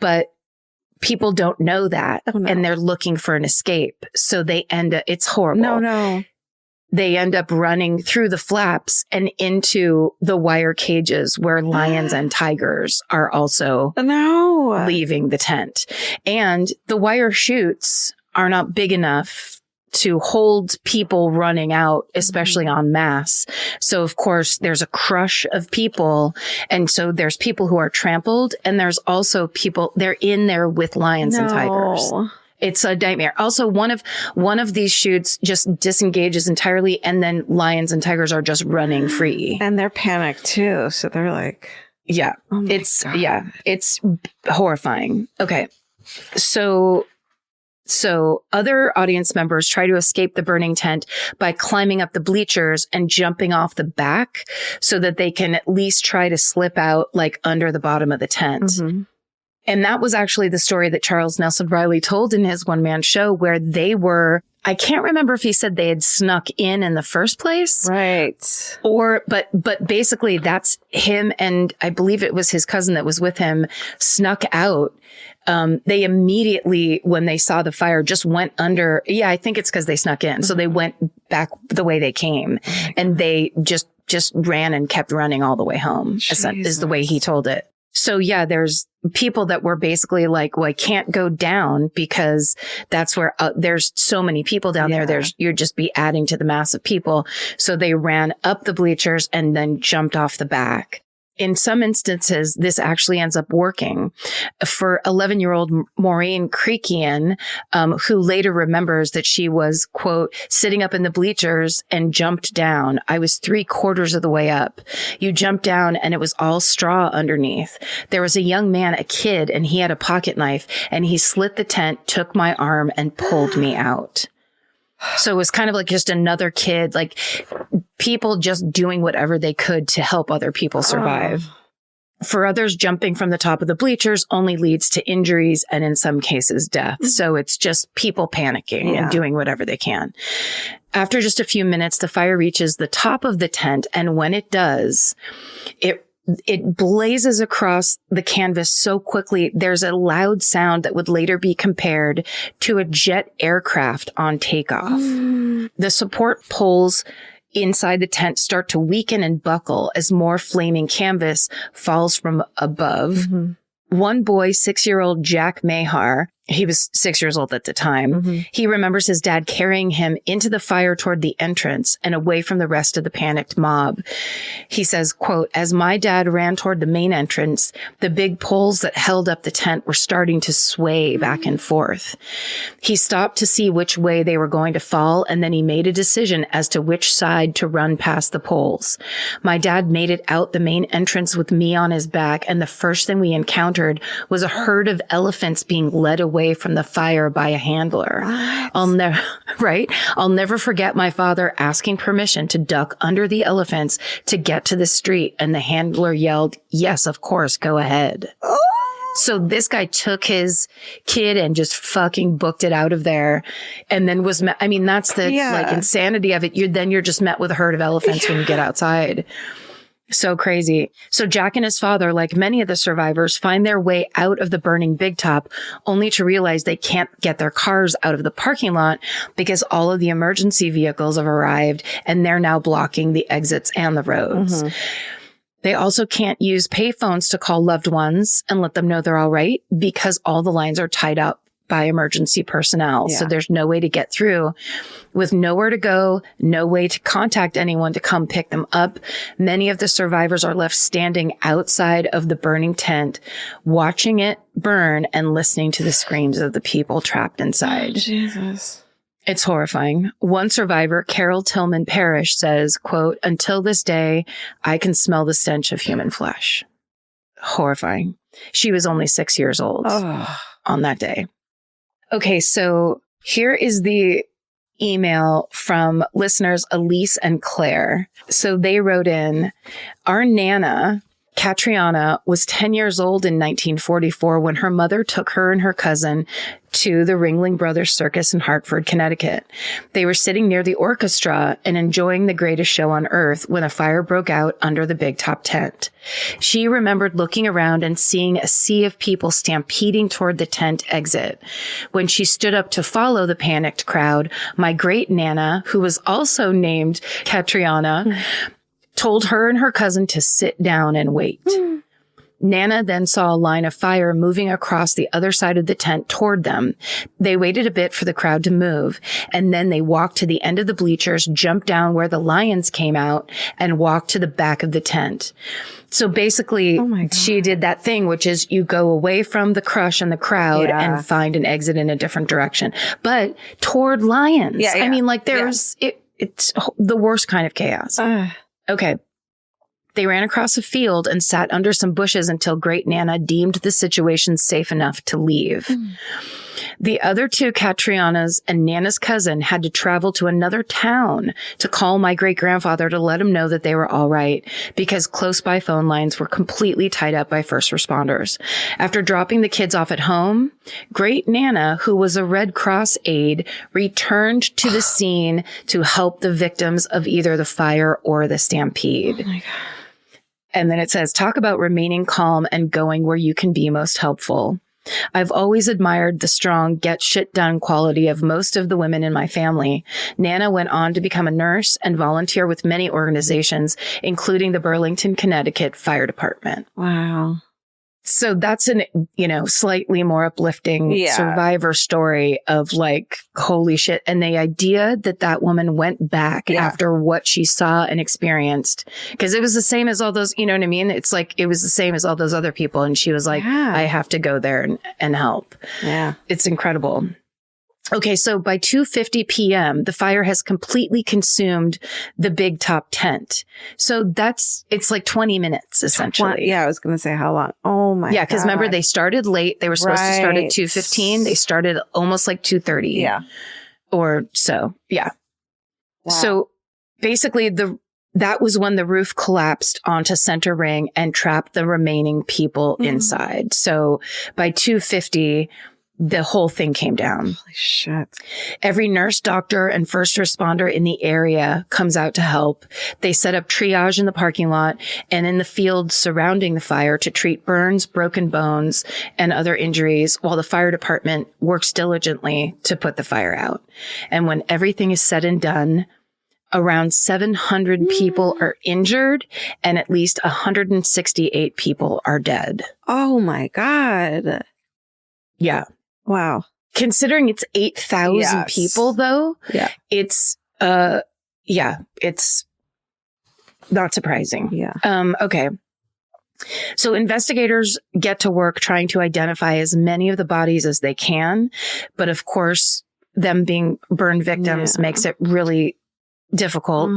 But people don't know that and they're looking for an escape. So they end up, it's horrible. No. They end up running through the flaps and into the wire cages where lions and tigers are also leaving the tent. And the wire chutes are not big enough to hold people running out, especially en masse. So, of course, there's a crush of people. And so there's people who are trampled and there's also people, they're in there with lions and tigers. It's a nightmare. Also, one of these chutes just disengages entirely, and then lions and tigers are just running free. And they're panicked too, so they're like, "Yeah, oh it's horrifying." Okay, so other audience members try to escape the burning tent by climbing up the bleachers and jumping off the back, so that they can at least try to slip out like under the bottom of the tent. And that was actually the story that Charles Nelson Riley told in his one-man show where they were, I can't remember if he said they had snuck in the first place. Right. But basically that's him. And I believe it was his cousin that was with him snuck out. They immediately, when they saw the fire, just went under. Yeah, I think it's because they snuck in. So they went back the way they came and they just ran and kept running all the way home is the way he told it. So yeah, there's people that were basically like, well, I can't go down because that's where there's so many people down there. You'd just be adding to the mass of people. So they ran up the bleachers and then jumped off the back. In some instances, this actually ends up working. For 11-year-old Maureen Creakian, who later remembers that she was, quote, sitting up in the bleachers and jumped down. I was 3/4 of the way up. You jumped down and it was all straw underneath. There was a young man, a kid, and he had a pocket knife and he slit the tent, took my arm and pulled me out. So it was kind of like just another kid, like people just doing whatever they could to help other people survive. For others, jumping from the top of the bleachers only leads to injuries and in some cases death. So it's just people panicking and doing whatever they can. After just a few minutes, the fire reaches the top of the tent. And when it does, it blazes across the canvas so quickly, there's a loud sound that would later be compared to a jet aircraft on takeoff. The support poles inside the tent start to weaken and buckle as more flaming canvas falls from above. One boy, 6-year-old Jack Mahar, he was 6 years old at the time. He remembers his dad carrying him into the fire toward the entrance and away from the rest of the panicked mob. He says, quote, as my dad ran toward the main entrance, the big poles that held up the tent were starting to sway back and forth. He stopped to see which way they were going to fall, and then he made a decision as to which side to run past the poles. My dad made it out the main entrance with me on his back, and the first thing we encountered was a herd of elephants being led away from the fire by a handler. I'll never forget my father asking permission to duck under the elephants to get to the street. And the handler yelled, yes, of course, go ahead. So this guy took his kid and just fucking booked it out of there. And then that's the like insanity of it. You're just met with a herd of elephants when you get outside. So crazy. So Jack and his father, like many of the survivors, find their way out of the burning Big Top, only to realize they can't get their cars out of the parking lot because all of the emergency vehicles have arrived and they're now blocking the exits and the roads. They also can't use payphones to call loved ones and let them know they're all right because all the lines are tied up by emergency personnel. So there's no way to get through. With nowhere to go, no way to contact anyone to come pick them up, many of the survivors are left standing outside of the burning tent, watching it burn and listening to the screams of the people trapped inside. Oh, Jesus. It's horrifying. One survivor, Carol Tillman Parrish, says, quote, until this day, I can smell the stench of human flesh. Horrifying. She was only 6 years old on that day. Okay, so here is the email from listeners Elise and Claire. So they wrote in, our Nana, Catriona, was 10 years old in 1944 when her mother took her and her cousin to the Ringling Brothers Circus in Hartford, Connecticut. They were sitting near the orchestra and enjoying the greatest show on earth when a fire broke out under the Big Top tent. She remembered looking around and seeing a sea of people stampeding toward the tent exit. When she stood up to follow the panicked crowd, my great Nana, who was also named Catriona, told her and her cousin to sit down and wait. Nana then saw a line of fire moving across the other side of the tent toward them. They waited a bit for the crowd to move, and then they walked to the end of the bleachers, jumped down where the lions came out, and walked to the back of the tent. So basically, she did that thing, which is you go away from the crush and the crowd and find an exit in a different direction, but toward lions. I mean, like it's the worst kind of chaos. Okay. They ran across a field and sat under some bushes until Great Nana deemed the situation safe enough to leave. The other two, Catriona's and Nana's cousin, had to travel to another town to call my great-grandfather to let him know that they were all right because close-by phone lines were completely tied up by first responders. After dropping the kids off at home, Great Nana, who was a Red Cross aide, returned to the scene to help the victims of either the fire or the stampede. Oh my God. And then it says, talk about remaining calm and going where you can be most helpful. I've always admired the strong get shit done quality of most of the women in my family. Nana went on to become a nurse and volunteer with many organizations, including the Burlington, Connecticut Fire Department. Wow. So that's an, slightly more uplifting survivor story of like, holy shit. And the idea that woman went back after what she saw and experienced, because it was the same as all those, you know what I mean? It's like, it was the same as all those other people. And she was like, I have to go there and help. Yeah. It's incredible. Okay, so by 2:50 p.m., the fire has completely consumed the big top tent. So it's like 20 minutes, essentially. Yeah, I was going to say how long. Oh, my God. Yeah, because remember, they started late. They were supposed to start at 2:15. They started almost like 2:30. Yeah. Or so, yeah. Wow. So basically, that was when the roof collapsed onto center ring and trapped the remaining people inside. So by 2:50... the whole thing came down. Holy shit. Every nurse, doctor, and first responder in the area comes out to help. They set up triage in the parking lot and in the fields surrounding the fire to treat burns, broken bones, and other injuries while the fire department works diligently to put the fire out. And when everything is said and done, around 700 people are injured and at least 168 people are dead. Oh my God. Yeah. Wow. Considering it's 8,000 people though, it's not surprising. Yeah. Okay. So investigators get to work trying to identify as many of the bodies as they can, but of course, them being burned victims makes it really difficult.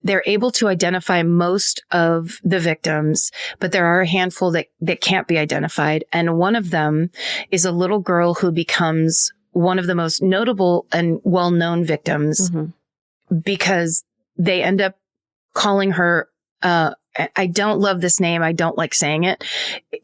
They're able to identify most of the victims, but there are a handful that can't be identified. And one of them is a little girl who becomes one of the most notable and well-known victims because they end up calling her, I don't love this name. I don't like saying it.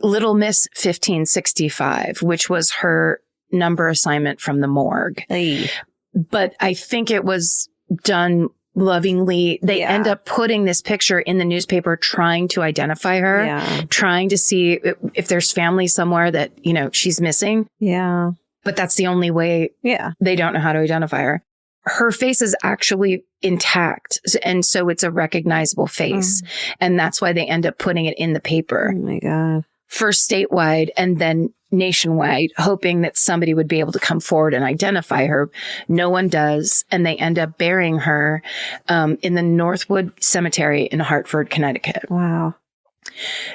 Little Miss 1565, which was her number assignment from the morgue. Hey. But I think it was done lovingly. They end up putting this picture in the newspaper, trying to identify her, trying to see if there's family somewhere that, she's missing. Yeah. But that's the only way. Yeah. They don't know how to identify her. Her face is actually intact. And so it's a recognizable face. And that's why they end up putting it in the paper. Oh my God. First statewide and then nationwide, hoping that somebody would be able to come forward and identify her. No one does. And they end up burying her in the Northwood Cemetery in Hartford, Connecticut. Wow.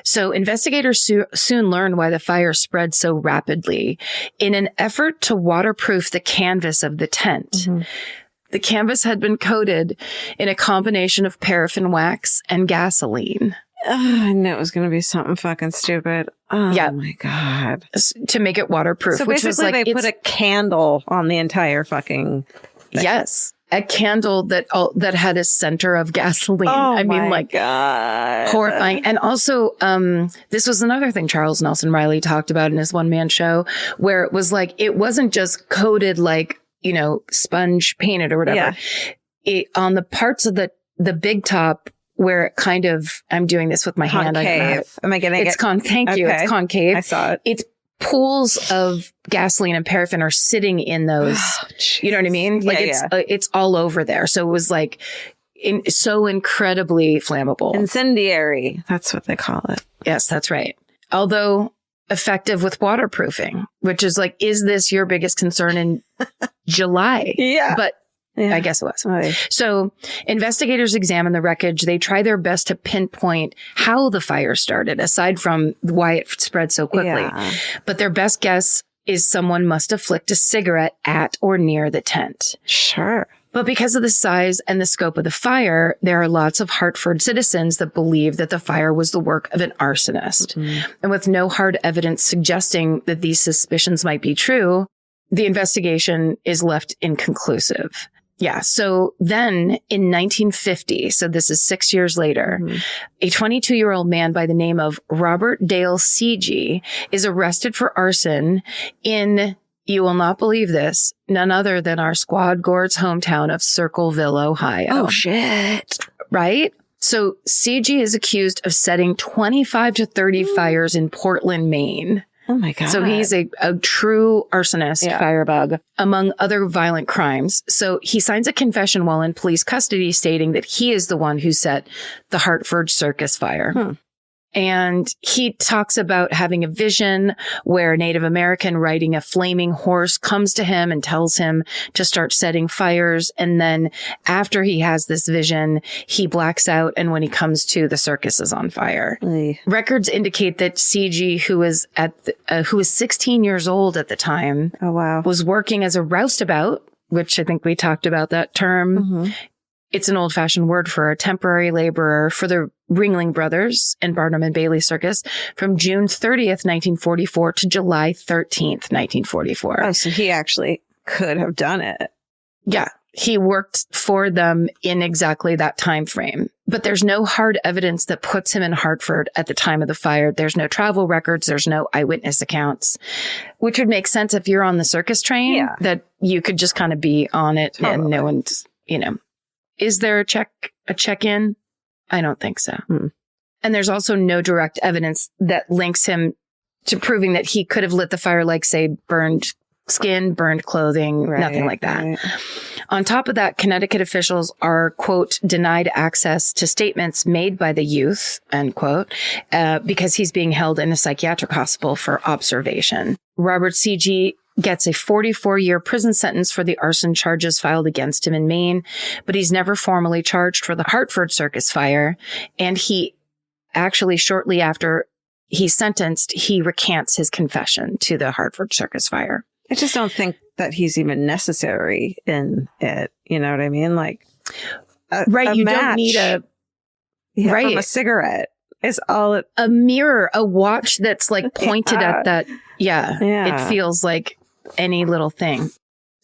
So investigators soon learned why the fire spread so rapidly. In an effort to waterproof the canvas of the tent, the canvas had been coated in a combination of paraffin wax and gasoline. I knew it was going to be something fucking stupid. Oh my God. To make it waterproof. So which basically was like, they put a candle on the entire fucking thing. Yes. A candle that had a center of gasoline. Oh I mean, my God. Horrifying. And also, this was another thing Charles Nelson Riley talked about in his one-man show, where it was like, it wasn't just coated like, sponge painted or whatever. Yeah. On the parts of the big top, where it kind of, I'm doing this with my hand. Am I getting it? Thank you. It's concave. I saw it. It's pools of gasoline and paraffin are sitting in those. You know what I mean? Like it's all over there. So it was like so incredibly flammable. Incendiary. That's what they call it. Yes, that's right. Although effective with waterproofing, which is like, is this your biggest concern in July? Yeah. But I guess it was. Oh. So investigators examine the wreckage. They try their best to pinpoint how the fire started, aside from why it spread so quickly. Yeah. But their best guess is someone must have flicked a cigarette at or near the tent. Sure. But because of the size and the scope of the fire, there are lots of Hartford citizens that believe that the fire was the work of an arsonist. And with no hard evidence suggesting that these suspicions might be true, the investigation is left inconclusive. Yeah. So then in 1950, so this is 6 years later, a 22-year-old man by the name of Robert Dale C.G. is arrested for arson in, you will not believe this, none other than our Squad Gourd's hometown of Circleville, Ohio. Oh, shit. Right? So C.G. is accused of setting 25 to 30 fires in Portland, Maine. Oh my God. So he's a true arsonist, firebug, among other violent crimes. So he signs a confession while in police custody stating that he is the one who set the Hartford circus fire. And he talks about having a vision where a Native American riding a flaming horse comes to him and tells him to start setting fires. And then after he has this vision, he blacks out. And when he comes to, the circus is on fire. Records indicate that CG, who was 16 years old at the time, was working as a roustabout, which I think we talked about that term. It's an old-fashioned word for a temporary laborer for the Ringling Brothers and Barnum and Bailey Circus from June 30th, 1944 to July 13th, 1944. Oh, so he actually could have done it. Yeah. He worked for them in exactly that time frame. But there's no hard evidence that puts him in Hartford at the time of the fire. There's no travel records. There's no eyewitness accounts, which would make sense if you're on the circus train, that you could just kind of be on it and no one's, Is there a check-in? I don't think so. And there's also no direct evidence that links him to proving that he could have lit the fire, like, say, burned skin, burned clothing, nothing like that. Right. On top of that, Connecticut officials are, quote, denied access to statements made by the youth, end quote, because he's being held in a psychiatric hospital for observation. Robert C.G. gets a 44-year prison sentence for the arson charges filed against him in Maine, but he's never formally charged for the Hartford circus fire. And he actually, shortly after he's sentenced, he recants his confession to the Hartford circus fire. I just don't think that he's even necessary in it. You know what I mean? Like, you don't need from a cigarette. Is all a mirror, a watch that's like pointed at that. Yeah. It feels like any little thing.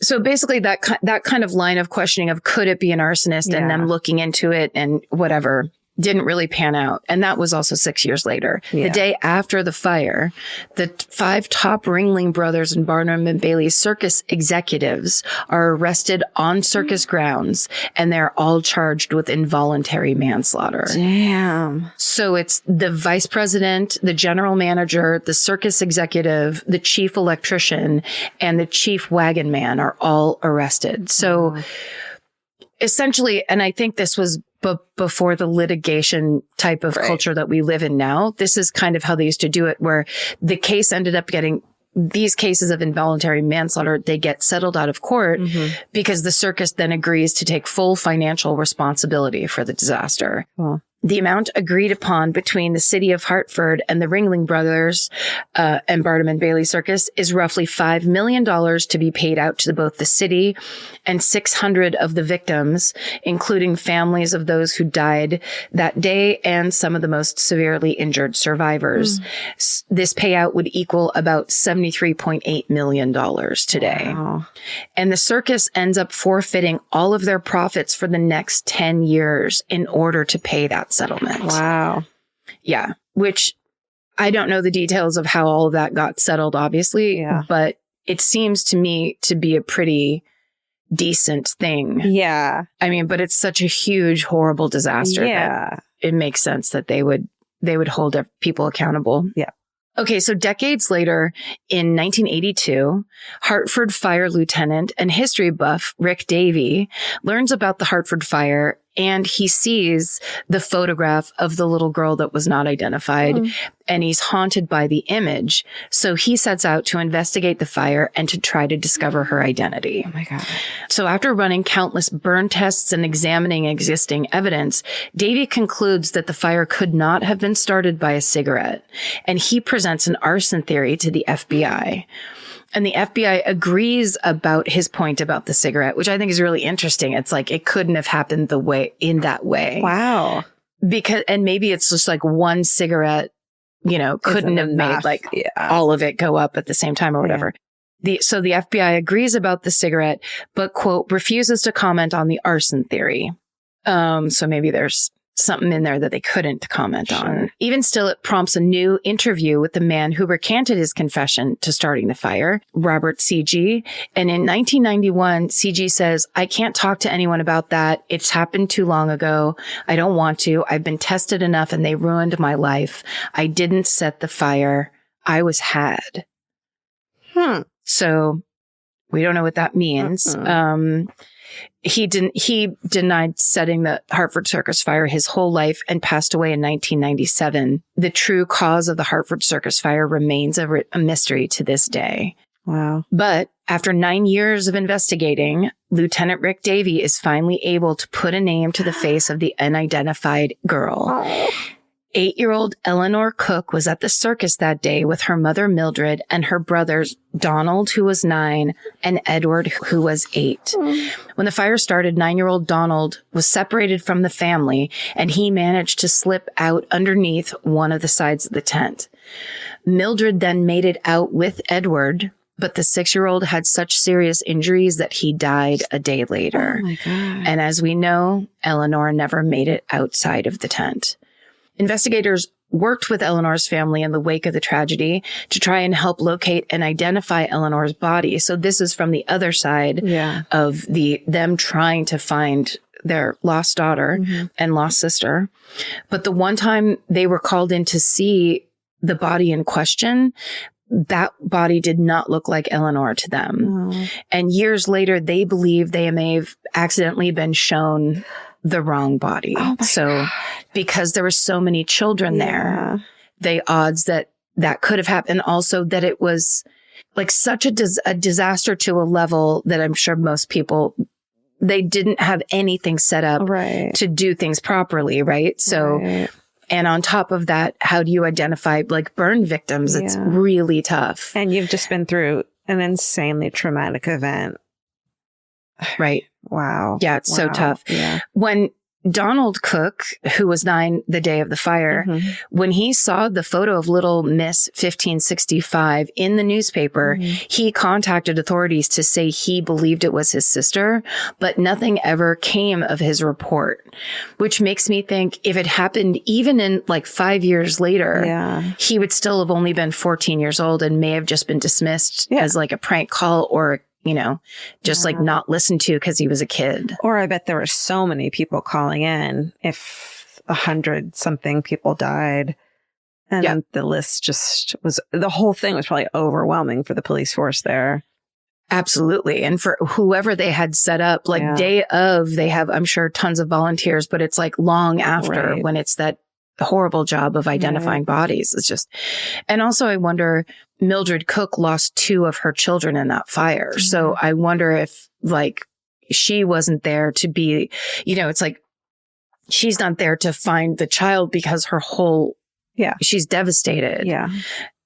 So basically that kind of line of questioning of could it be an arsonist and them looking into it and whatever didn't really pan out. And that was also 6 years later. The day after the fire, the 5 top Ringling Brothers and Barnum and Bailey circus executives are arrested on circus grounds, and they're all charged with involuntary manslaughter. Damn. So it's the vice president, the general manager, the circus executive, the chief electrician, and the chief wagon man are all arrested. So essentially, and I think this was before the litigation type of culture that we live in now, this is kind of how they used to do it, where the case ended up getting these cases of involuntary manslaughter, they get settled out of court because the circus then agrees to take full financial responsibility for the disaster. The amount agreed upon between the city of Hartford and the Ringling Brothers and Barnum and Bailey Circus is roughly $5 million to be paid out to both the city and 600 of the victims, including families of those who died that day and some of the most severely injured survivors. This payout would equal about $73.8 million today. Wow. And the circus ends up forfeiting all of their profits for the next 10 years in order to pay that settlement. Wow. Yeah. Which I don't know the details of how all of that got settled, obviously, but it seems to me to be a pretty decent thing. Yeah. I mean, but it's such a huge, horrible disaster. Yeah. It makes sense that they would hold people accountable. Yeah. Okay, so decades later, in 1982, Hartford Fire Lieutenant and history buff Rick Davey learns about the Hartford fire, and he sees the photograph of the little girl that was not identified, and he's haunted by the image. So he sets out to investigate the fire and to try to discover her identity. Oh my God. So after running countless burn tests and examining existing evidence, Davey concludes that the fire could not have been started by a cigarette, and he presents an arson theory to the FBI. And the FBI agrees about his point about the cigarette, which I think is really interesting. It's like it couldn't have happened in that way. Wow. And maybe it's just like one cigarette, couldn't have made like all of it go up at the same time or whatever. So the FBI agrees about the cigarette, but, quote, refuses to comment on the arson theory. So maybe there's something in there that they couldn't comment on. Even still, it prompts a new interview with the man who recanted his confession to starting the fire, Robert C.G. And in 1991, C.G. says, "I can't talk to anyone about that. It's happened too long ago. I don't want to. I've been tested enough and they ruined my life. I didn't set the fire. I was had." So we don't know what that means. He denied setting the Hartford circus fire his whole life and passed away in 1997. The true cause of the Hartford circus fire remains a mystery to this day. Wow. But after 9 years of investigating, Lieutenant Rick Davey is finally able to put a name to the face of the unidentified girl. Oh. 8-year-old Eleanor Cook was at the circus that day with her mother Mildred and her brothers Donald, who was 9, and Edward, who was 8. When the fire started, 9-year-old Donald was separated from the family, and he managed to slip out underneath one of the sides of the tent. Mildred then made it out with Edward, but the 6-year-old had such serious injuries that he died a day later. Oh my God. And as we know, Eleanor never made it outside of the tent. Investigators worked with Eleanor's family in the wake of the tragedy to try and help locate and identify Eleanor's body. So this is from the other side of them trying to find their lost daughter and lost sister. But the one time they were called in to see the body in question, that body did not look like Eleanor to them. Oh. And years later, they believe they may have accidentally been shown the wrong body. Oh God. Because there were so many children there, the odds that could have happened, also that it was like such a disaster to a level that I'm sure most people, they didn't have anything set up to do things properly. Right. So, and on top of that, how do you identify like burn victims? It's really tough. And you've just been through an insanely traumatic event. Right. Wow. Yeah, it's so tough. Yeah. When Donald Cook, who was 9 the day of the fire, when he saw the photo of little Miss 1565 in the newspaper, he contacted authorities to say he believed it was his sister, but nothing ever came of his report, which makes me think if it happened even in like 5 years later, he would still have only been 14 years old and may have just been dismissed as like a prank call or just like not listened to because he was a kid. Or I bet there were so many people calling in if 100-something people died. And the list just was, the whole thing was probably overwhelming for the police force there. Absolutely. And for whoever they had set up, like day of, they have, I'm sure, tons of volunteers, but it's like long after when it's that horrible job of identifying bodies. It's just, and also I wonder, Mildred Cook lost 2 of her children in that fire. So I wonder if like she wasn't there to be, it's like she's not there to find the child because her whole, she's devastated. Yeah.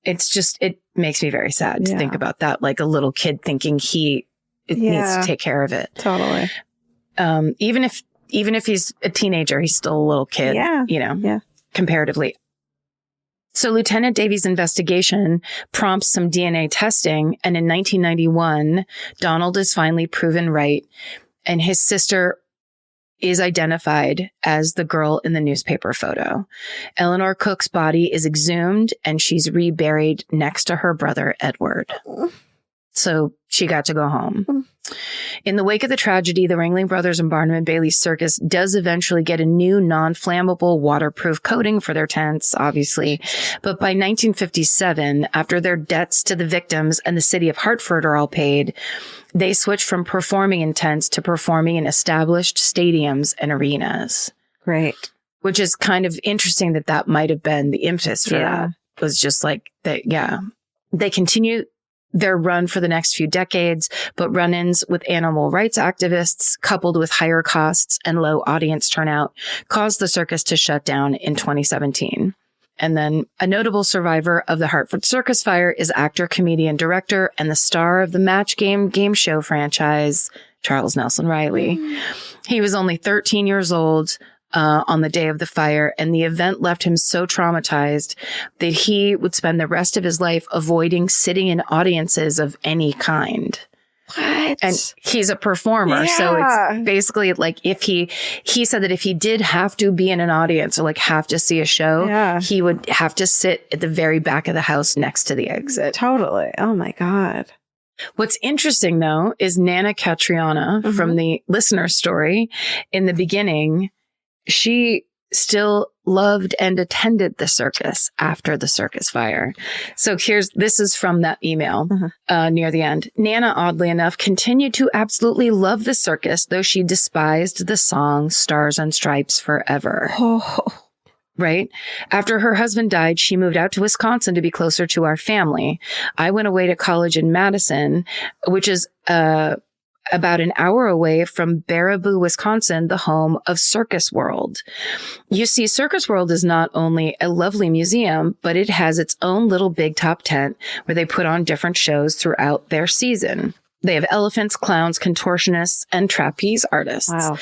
It's just, it makes me very sad to think about that. Like a little kid thinking he needs to take care of it. Totally. Even if he's a teenager, he's still a little kid, comparatively. So Lieutenant Davey's investigation prompts some DNA testing. And in 1991, Donald is finally proven right. And his sister is identified as the girl in the newspaper photo. Eleanor Cook's body is exhumed and she's reburied next to her brother, Edward. So she got to go home. In the wake of the tragedy, the Ringling Brothers and Barnum and Bailey Circus does eventually get a new non-flammable waterproof coating for their tents, obviously. But by 1957, after their debts to the victims and the city of Hartford are all paid, they switch from performing in tents to performing in established stadiums and arenas. Great. Which is kind of interesting that might have been the impetus for that. It was just like that. Yeah. They continue their run for the next few decades, but run-ins with animal rights activists, coupled with higher costs and low audience turnout, caused the circus to shut down in 2017. And then a notable survivor of the Hartford circus fire is actor, comedian, director, and the star of the Match Game game show franchise, Charles Nelson Riley. He was only 13 years old on the day of the fire, and the event left him so traumatized that he would spend the rest of his life avoiding sitting in audiences of any kind. What? And he's a performer. So it's basically like if he said that if he did have to be in an audience or like have to see a show, he would have to sit at the very back of the house next to the exit. Totally. Oh my God. What's interesting though is Nana Catriona from the listener story in the beginning. She still loved and attended the circus after the circus fire. So this is from that email near the end. Nana, oddly enough, continued to absolutely love the circus, though she despised the song Stars and Stripes forever. Oh. Right? After her husband died, she moved out to Wisconsin to be closer to our family. I went away to college in Madison, which is about an hour away from Baraboo, Wisconsin, the home of Circus World. You see, Circus World is not only a lovely museum, but it has its own little big top tent where they put on different shows throughout their season. They have elephants, clowns, contortionists, and trapeze artists. Wow.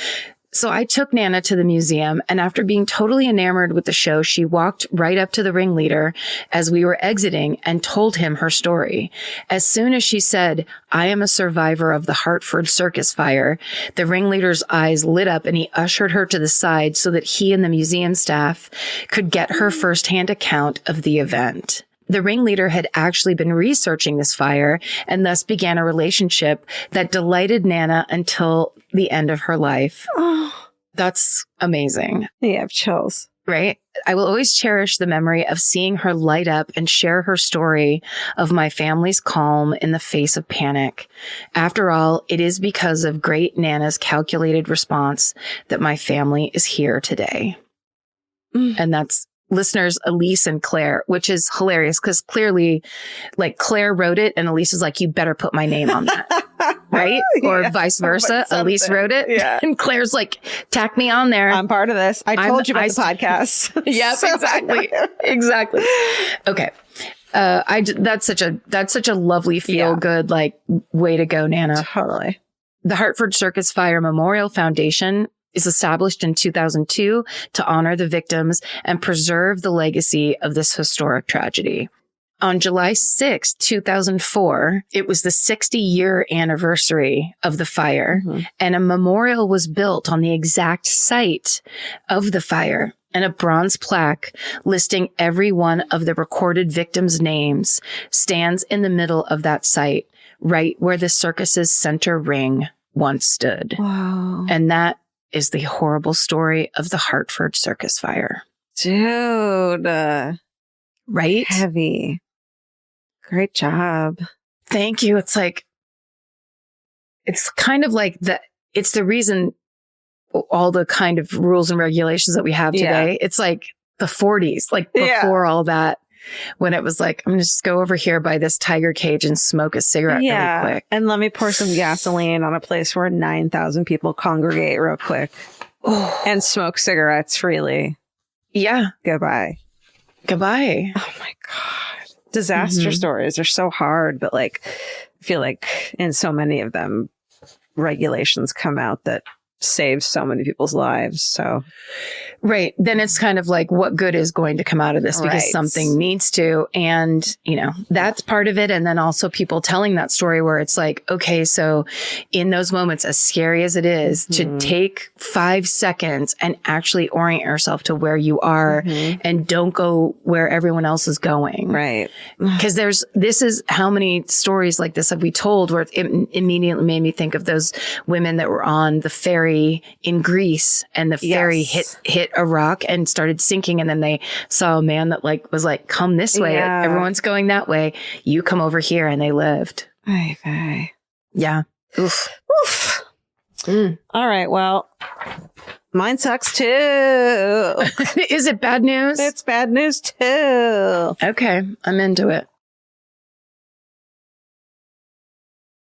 So I took Nana to the museum, and after being totally enamored with the show, she walked right up to the ringleader as we were exiting and told him her story. As soon as she said, "I am a survivor of the Hartford circus fire," the ringleader's eyes lit up and he ushered her to the side so that he and the museum staff could get her firsthand account of the event. The ringleader had actually been researching this fire and thus began a relationship that delighted Nana until the end of her life. Oh, that's amazing. Yeah, I have chills. Right? I will always cherish the memory of seeing her light up and share her story of my family's calm in the face of panic. After all, it is because of great Nana's calculated response that my family is here today. And that's listeners Elise and Claire, which is hilarious because clearly, like, Claire wrote it and Elise is like, you better put my name on that. Right? Or vice versa. Elise wrote it. Yeah. And Claire's like, tack me on there. I'm part of this. I told you about the podcast. Yep, exactly. Exactly. Okay. That's such a lovely feel good, like, way to go, Nana. Totally. The Hartford Circus Fire Memorial Foundation is established in 2002 to honor the victims and preserve the legacy of this historic tragedy. On July 6, 2004, it was the 60-year anniversary of the fire, and a memorial was built on the exact site of the fire, and a bronze plaque listing every one of the recorded victims' names stands in the middle of that site, right where the circus's center ring once stood. Wow. And that is the horrible story of the Hartford circus fire. Dude. Right? Heavy. Great job. Thank you. It's like, it's kind of like it's the reason all the kind of rules and regulations that we have today. It's like the 40s, like before all that, when it was like, I'm going to just go over here by this tiger cage and smoke a cigarette really quick. And let me pour some gasoline on a place where 9,000 people congregate real quick and smoke cigarettes freely. Yeah. Goodbye. Oh my God. Disaster stories are so hard, but like, I feel like in so many of them, regulations come out that save so many people's lives. So, right. Then it's kind of like, what good is going to come out of this because something needs to. And, you know, that's part of it. And then also people telling that story where it's like, okay, so in those moments, as scary as it is, to take 5 seconds and actually orient yourself to where you are and don't go where everyone else is going. Right. Because this is how many stories like this have we told where it immediately made me think of those women that were on the ferry in Greece, and the ferry hit a rock and started sinking, and then they saw a man that was like, come this way, everyone's going that way, you come over here, and they lived. Okay. Yeah. Oof. All right, well, mine sucks too. Is it bad news? It's bad news too. Okay, I'm into it.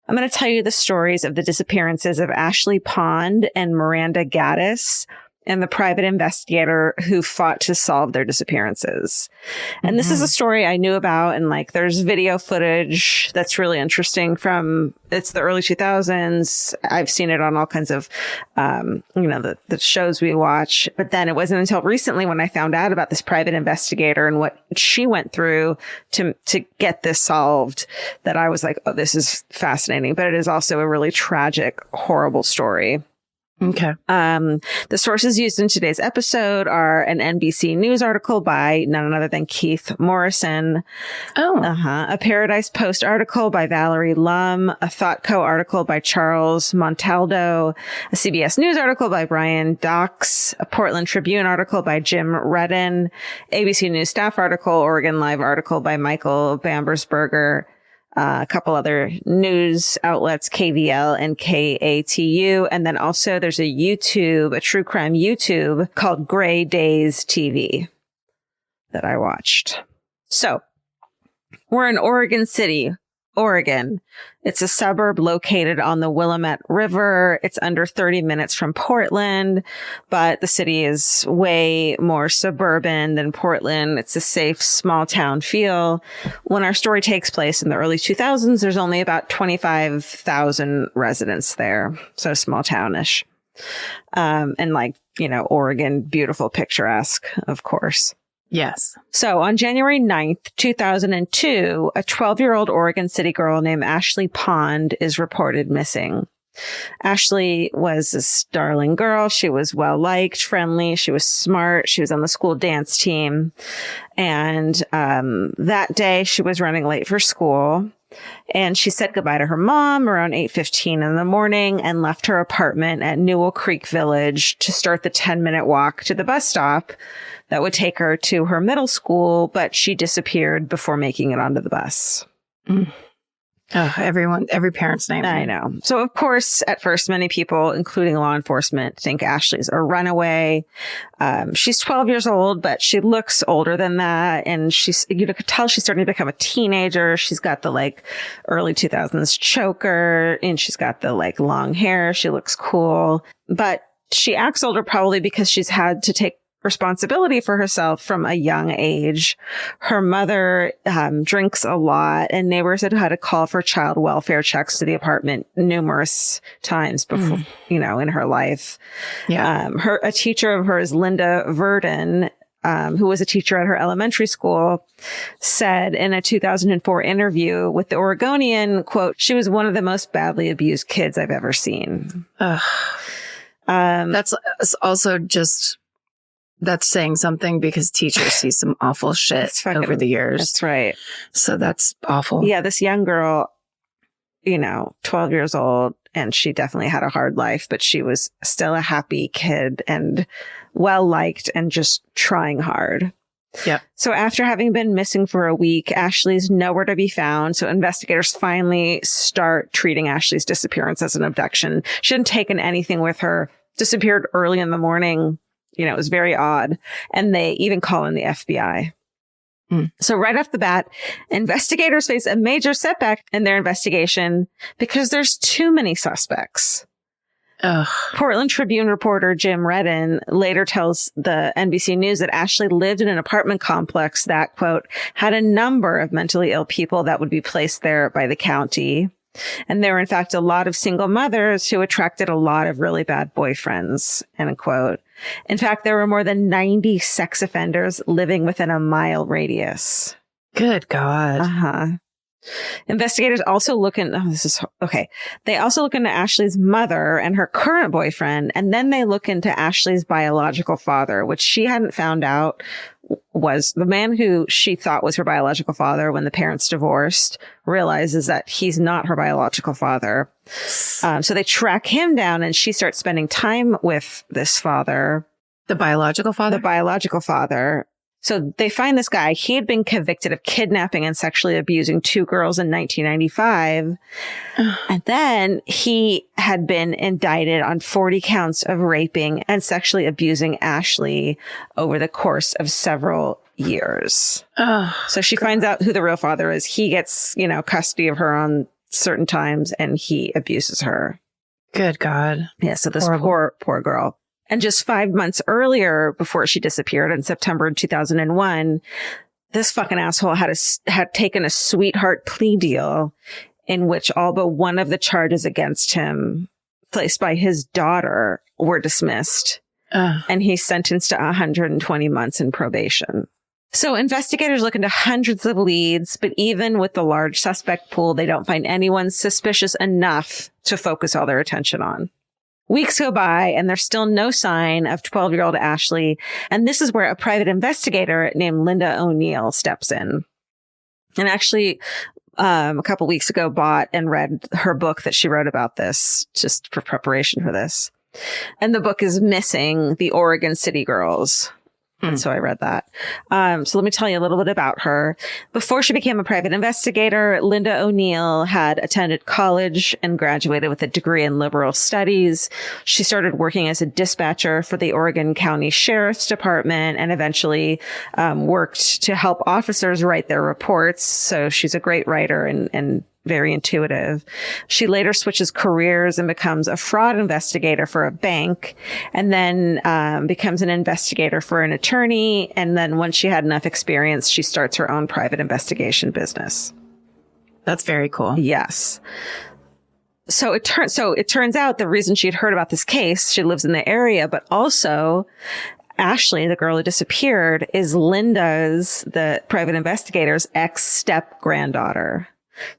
I'm going to tell you the stories of the disappearances of Ashley Pond and Miranda Gaddis and the private investigator who fought to solve their disappearances. And this is a story I knew about, and like there's video footage that's really interesting from, it's the early 2000s. I've seen it on all kinds of, the shows we watch. But then it wasn't until recently when I found out about this private investigator and what she went through to get this solved that I was like, oh, this is fascinating. But it is also a really tragic, horrible story. Okay. The sources used in today's episode are an NBC News article by none other than Keith Morrison. A Paradise Post article by Valerie Lum, a ThoughtCo article by Charles Montaldo, a CBS News article by Brian Dox, a Portland Tribune article by Jim Redden, ABC News staff article, Oregon Live article by Michael Bambersberger, a couple other news outlets, KVL and KATU. And then also there's a true crime YouTube called Gray Days TV that I watched. So we're in Oregon City, Oregon. It's a suburb located on the Willamette River. It's under 30 minutes from Portland, but the city is way more suburban than Portland. It's a safe, small town feel. When our story takes place in the early 2000s, there's only about 25,000 residents there. So small townish. And Oregon, beautiful, picturesque, of course. Yes. So on January 9th, 2002, a 12-year-old Oregon City girl named Ashley Pond is reported missing. Ashley was this darling girl. She was well-liked, friendly. She was smart. She was on the school dance team. And that day, she was running late for school. And she said goodbye to her mom around 8:15 in the morning and left her apartment at Newell Creek Village to start the 10-minute walk to the bus stop that would take her to her middle school, but she disappeared before making it onto the bus. Oh, every parent's nightmare. I know. So, of course, at first, many people, including law enforcement, think Ashley's a runaway. She's 12 years old, but she looks older than that. And you could tell she's starting to become a teenager. She's got the early 2000s choker and she's got the long hair. She looks cool, but she acts older probably because she's had to take responsibility for herself from a young age. Her mother drinks a lot, and neighbors had to call for child welfare checks to the apartment numerous times before, in her life. Yeah. A teacher of hers, Linda Verdon, who was a teacher at her elementary school, said in a 2004 interview with the Oregonian, quote, "She was one of the most badly abused kids I've ever seen." That's also just... That's saying something because teachers see some awful shit over the years. That's right. So that's awful. Yeah, this young girl, 12 years old, and she definitely had a hard life, but she was still a happy kid and well-liked and just trying hard. Yeah. So after having been missing for a week, Ashley's nowhere to be found. So investigators finally start treating Ashley's disappearance as an abduction. She hadn't taken anything with her, disappeared early in the morning. It was very odd. And they even call in the FBI. So right off the bat, investigators face a major setback in their investigation because there's too many suspects. Portland Tribune reporter Jim Redden later tells the NBC News that Ashley lived in an apartment complex that, quote, had a number of mentally ill people that would be placed there by the county. And there were, in fact, a lot of single mothers who attracted a lot of really bad boyfriends, end quote. In fact, there were more than 90 sex offenders living within a mile radius. Good God. Investigators also look They also look into Ashley's mother and her current boyfriend, and then they look into Ashley's biological father, which she hadn't found out was the man who she thought was her biological father when the parents divorced, realizes that he's not her biological father. So they track him down and she starts spending time with this father. The biological father? The biological father. So they find this guy. He had been convicted of kidnapping and sexually abusing 2 girls in 1995. And then he had been indicted on 40 counts of raping and sexually abusing Ashley over the course of several years. So she finds out who the real father is. He gets, custody of her on certain times and he abuses her. Good God. Yeah. So this poor girl. And just 5 months earlier, before she disappeared in September 2001, this fucking asshole had taken a sweetheart plea deal in which all but one of the charges against him, placed by his daughter, were dismissed. And he's sentenced to 120 months in probation. So investigators look into hundreds of leads, but even with the large suspect pool, they don't find anyone suspicious enough to focus all their attention on. Weeks go by and there's still no sign of 12-year-old Ashley. And this is where a private investigator named Linda O'Neill steps in. And actually, a couple weeks ago, bought and read her book that she wrote about this, just for preparation for this. And the book is Missing the Oregon City Girls. And so I read that. So let me tell you a little bit about her. Before she became a private investigator, Linda O'Neill had attended college and graduated with a degree in liberal studies. She started working as a dispatcher for the Oregon County Sheriff's Department and eventually worked to help officers write their reports. So she's a great writer and very intuitive. She later switches careers and becomes a fraud investigator for a bank, and then becomes an investigator for an attorney. And then once she had enough experience, she starts her own private investigation business. That's very cool. Yes. So it turns out the reason she'd heard about this case, she lives in the area, but also Ashley, the girl who disappeared, is Linda's, the private investigator's ex-step-granddaughter.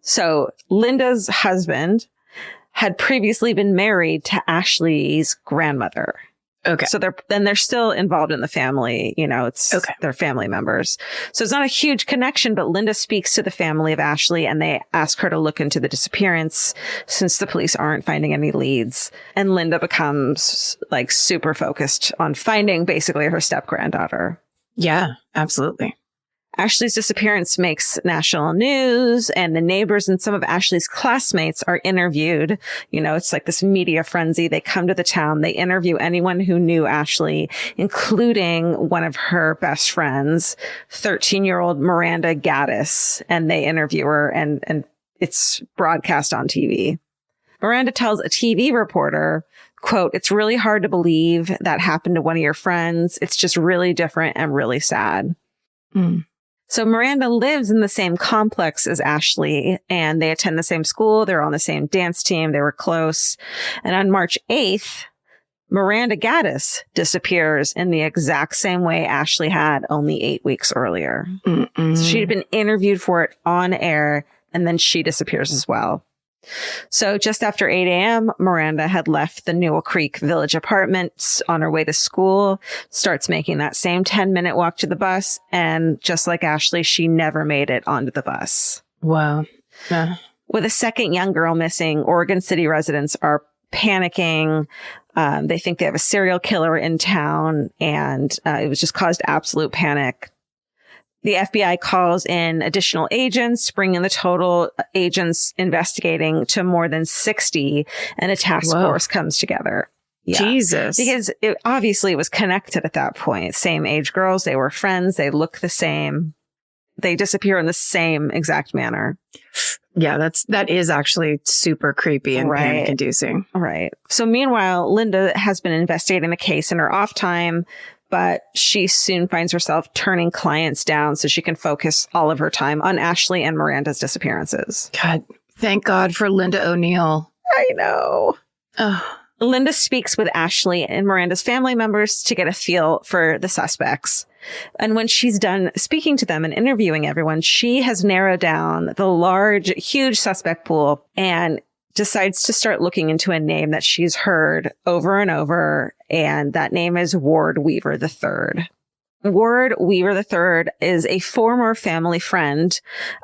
So Linda's husband had previously been married to Ashley's grandmother. Okay. So they're still involved in the family. You know, they're family members. So it's not a huge connection, but Linda speaks to the family of Ashley and they ask her to look into the disappearance since the police aren't finding any leads. And Linda becomes like super focused on finding basically her step granddaughter. Yeah, absolutely. Ashley's disappearance makes national news, and the neighbors and some of Ashley's classmates are interviewed. You know, it's like this media frenzy. They come to the town. They interview anyone who knew Ashley, including one of her best friends, 13-year-old Miranda Gaddis. And they interview her, and it's broadcast on TV. Miranda tells a TV reporter, quote, "It's really hard to believe that happened to one of your friends. It's just really different and really sad." So Miranda lives in the same complex as Ashley, and they attend the same school. They're on the same dance team. They were close. And on March 8th, Miranda Gaddis disappears in the exact same way Ashley had only 8 weeks earlier. So she'd been interviewed for it on air, and then she disappears as well. So just after 8 a.m., Miranda had left the Newell Creek Village Apartments on her way to school, starts making that same 10-minute walk to the bus. And just like Ashley, she never made it onto the bus. Wow. With a second young girl missing, Oregon City residents are panicking. They think they have a serial killer in town, and it was just caused absolute panic. The FBI calls in additional agents, bringing the total agents investigating to more than 60, and a task force comes together. Yeah. Jesus. Because it obviously was connected at that point. Same age girls. They were friends. They look the same. They disappear in the same exact manner. Yeah, that is actually super creepy and panic inducing. Right. So meanwhile, Linda has been investigating the case in her off time, but she soon finds herself turning clients down so she can focus all of her time on Ashley and Miranda's disappearances. God, thank God for Linda O'Neill. I know. Linda speaks with Ashley and Miranda's family members to get a feel for the suspects. And when she's done speaking to them and interviewing everyone, she has narrowed down the huge suspect pool and decides to start looking into a name that she's heard over and over, and that name is Ward Weaver III. Ward Weaver III is a former family friend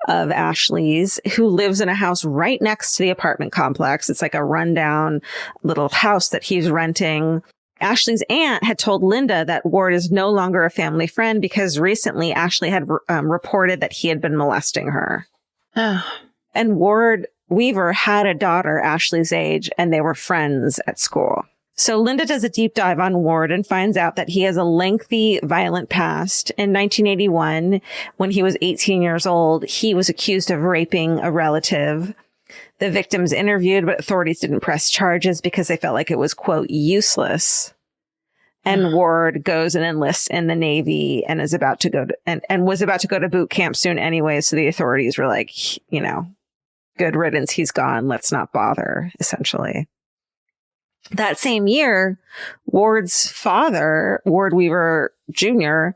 of Ashley's who lives in a house right next to the apartment complex. It's like a rundown little house that he's renting. Ashley's aunt had told Linda that Ward is no longer a family friend because recently Ashley had reported that he had been molesting her. And Ward Weaver had a daughter Ashley's age, and they were friends at school. So Linda does a deep dive on Ward and finds out that he has a lengthy, violent past. In 1981, when he was 18 years old, he was accused of raping a relative. The victims interviewed, but authorities didn't press charges because they felt like it was, quote, useless. And Ward goes and enlists in the Navy and is about to go to, and was about to go to boot camp soon anyway. So the authorities were like, you know, good riddance. He's gone. Let's not bother, essentially. That same year, Ward's father, Ward Weaver Jr.,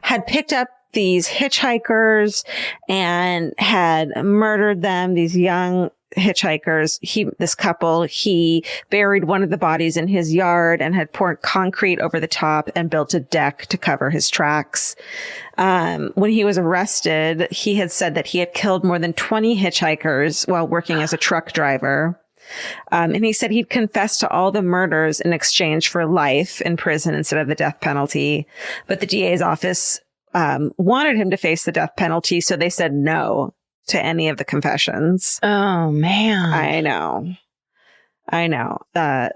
had picked up these hitchhikers and had murdered them, these young hitchhikers. This couple, he buried one of the bodies in his yard and had poured concrete over the top and built a deck to cover his tracks. When he was arrested, he had said that he had killed more than 20 hitchhikers while working as a truck driver. And he said he'd confessed to all the murders in exchange for life in prison instead of the death penalty. But the DA's office wanted him to face the death penalty, so they said no to any of the confessions. Oh, man. I know.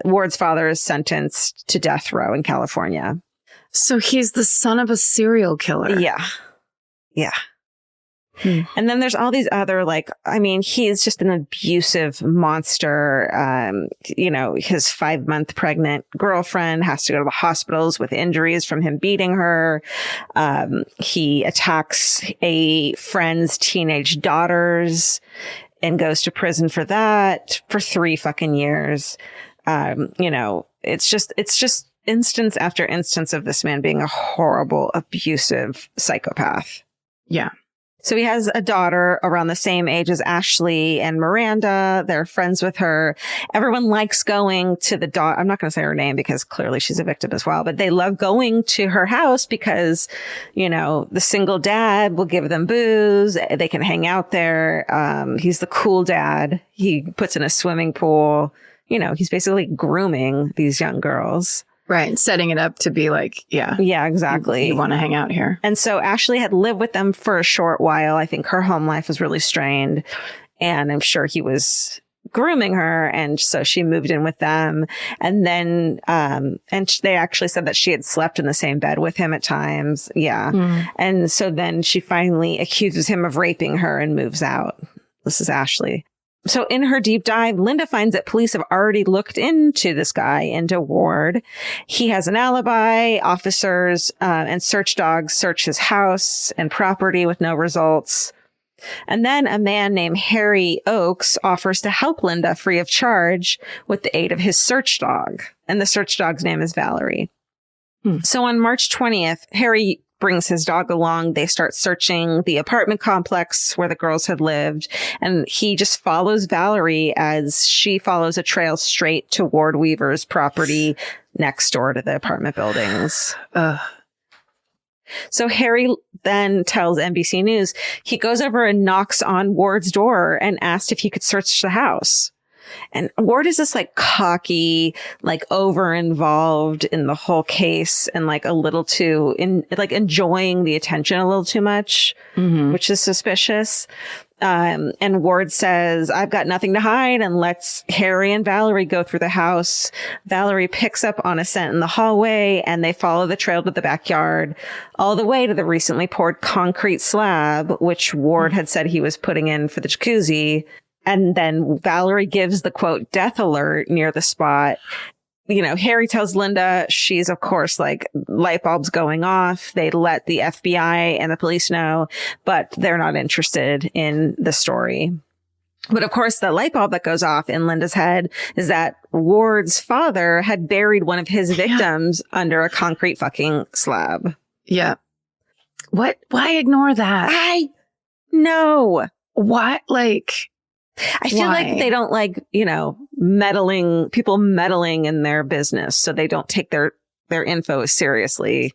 Ward's father is sentenced to death row in California. So he's the son of a serial killer. Yeah. And then there's all these other, he's just an abusive monster. His 5-month pregnant girlfriend has to go to the hospitals with injuries from him beating her. He attacks a friend's teenage daughters and goes to prison for that for 3 fucking years. It's just instance after instance of this man being a horrible, abusive psychopath. Yeah. So he has a daughter around the same age as Ashley and Miranda. They're friends with her. Everyone likes going to the daughter. I'm not going to say her name because clearly she's a victim as well, but they love going to her house because, the single dad will give them booze. They can hang out there. He's the cool dad. He puts in a swimming pool. He's basically grooming these young girls. Right. Setting it up to be like, yeah. Yeah, exactly. You want to hang out here. And so Ashley had lived with them for a short while. I think her home life was really strained. And I'm sure he was grooming her. And so she moved in with them. And then, they actually said that she had slept in the same bed with him at times. Yeah. Mm. And so then she finally accuses him of raping her and moves out. This is Ashley. So in her deep dive, Linda finds that police have already looked into this guy, into Ward. He has an alibi. Officers and search dogs search his house and property with no results. And then a man named Harry Oakes offers to help Linda free of charge with the aid of his search dog. And the search dog's name is Valerie. So on March 20th, Harry brings his dog along. They start searching the apartment complex where the girls had lived. And he just follows Valerie as she follows a trail straight to Ward Weaver's property next door to the apartment buildings. So Harry then tells NBC News he goes over and knocks on Ward's door and asked if he could search the house. And Ward is this cocky, over involved in the whole case and a little too enjoying the attention a little too much, which is suspicious. And Ward says, I've got nothing to hide, and lets Harry and Valerie go through the house. Valerie picks up on a scent in the hallway, and they follow the trail to the backyard all the way to the recently poured concrete slab, which Ward had said he was putting in for the jacuzzi. And then Valerie gives the quote death alert near the spot. Harry tells Linda she's, of course, light bulbs going off. They let the FBI and the police know, but they're not interested in the story. But of course, the light bulb that goes off in Linda's head is that Ward's father had buried one of his victims under a concrete fucking slab. Yeah. What? Why ignore that? I know. What? I feel like they don't people meddling in their business, so they don't take their info as seriously,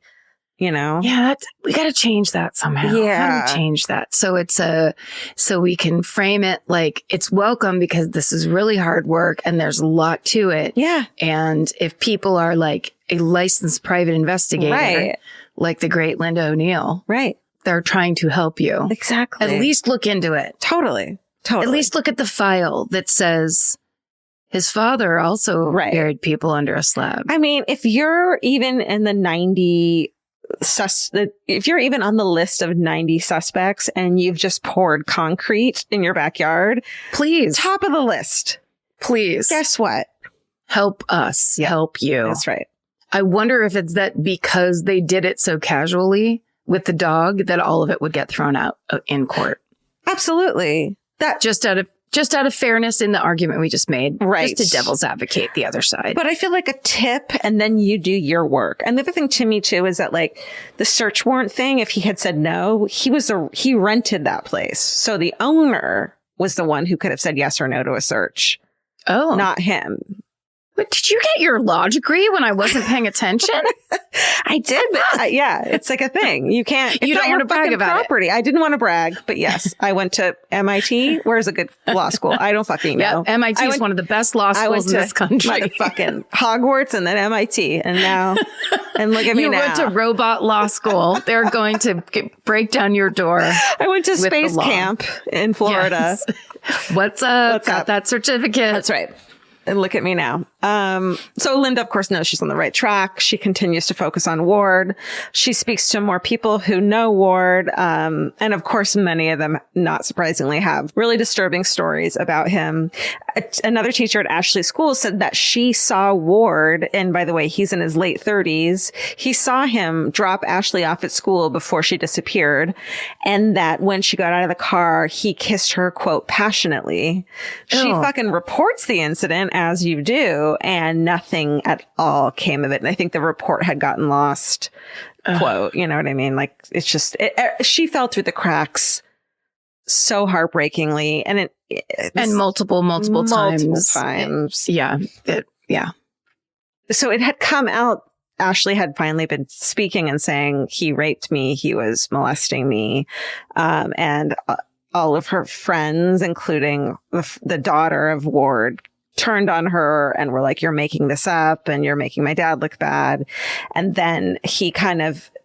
Yeah, we got to change that somehow. Yeah. How to change that. So so we can frame it like it's welcome because this is really hard work and there's a lot to it. Yeah. And if people are a licensed private investigator, right, like the great Linda O'Neill, right, they're trying to help you. Exactly. At least look into it. Totally. At least look at the file that says his father also buried people under a slab. I mean, if you're even in the 90 if you're even on the list of 90 suspects and you've just poured concrete in your backyard, please, top of the list. Please. Guess what? Help us. Yep. Help you. That's right. I wonder if it's that because they did it so casually with the dog that all of it would get thrown out in court. Absolutely. That just out of fairness in the argument we just made. Right. Just to devil's advocate the other side. But I feel like a tip and then you do your work. And the other thing to me too is that the search warrant thing, if he had said no, he rented that place. So the owner was the one who could have said yes or no to a search. Oh. Not him. But did you get your law degree when I wasn't paying attention? I did, but yeah, it's like a thing. You can't. You don't want to brag about property. it. I didn't want to brag, but yes, I went to MIT. Where's a good law school? I don't fucking know. Yep, MIT is one of the best law schools in this country. Fucking Hogwarts and then MIT, and now, and look at me now. You went to robot law school. They're going to break down your door. I went to space camp in Florida. Yes. What's up? Got that certificate. That's right. And look at me now. So Linda, of course, knows she's on the right track. She continues to focus on Ward. She speaks to more people who know Ward. And of course, many of them, not surprisingly, have really disturbing stories about him. Another teacher at Ashley School said that she saw Ward, and by the way, he's in his late 30s. He saw him drop Ashley off at school before she disappeared. And that when she got out of the car, he kissed her, quote, passionately. She fucking reports the incident, as you do, and nothing at all came of it. And I think the report had gotten lost, quote, you know what I mean? Like, it's just, she fell through the cracks so heartbreakingly. And and multiple times. Yeah. So it had come out. Ashley had finally been speaking and saying, he raped me. He was molesting me. And all of her friends, including the daughter of Ward, turned on her and were like, you're making this up and you're making my dad look bad. And then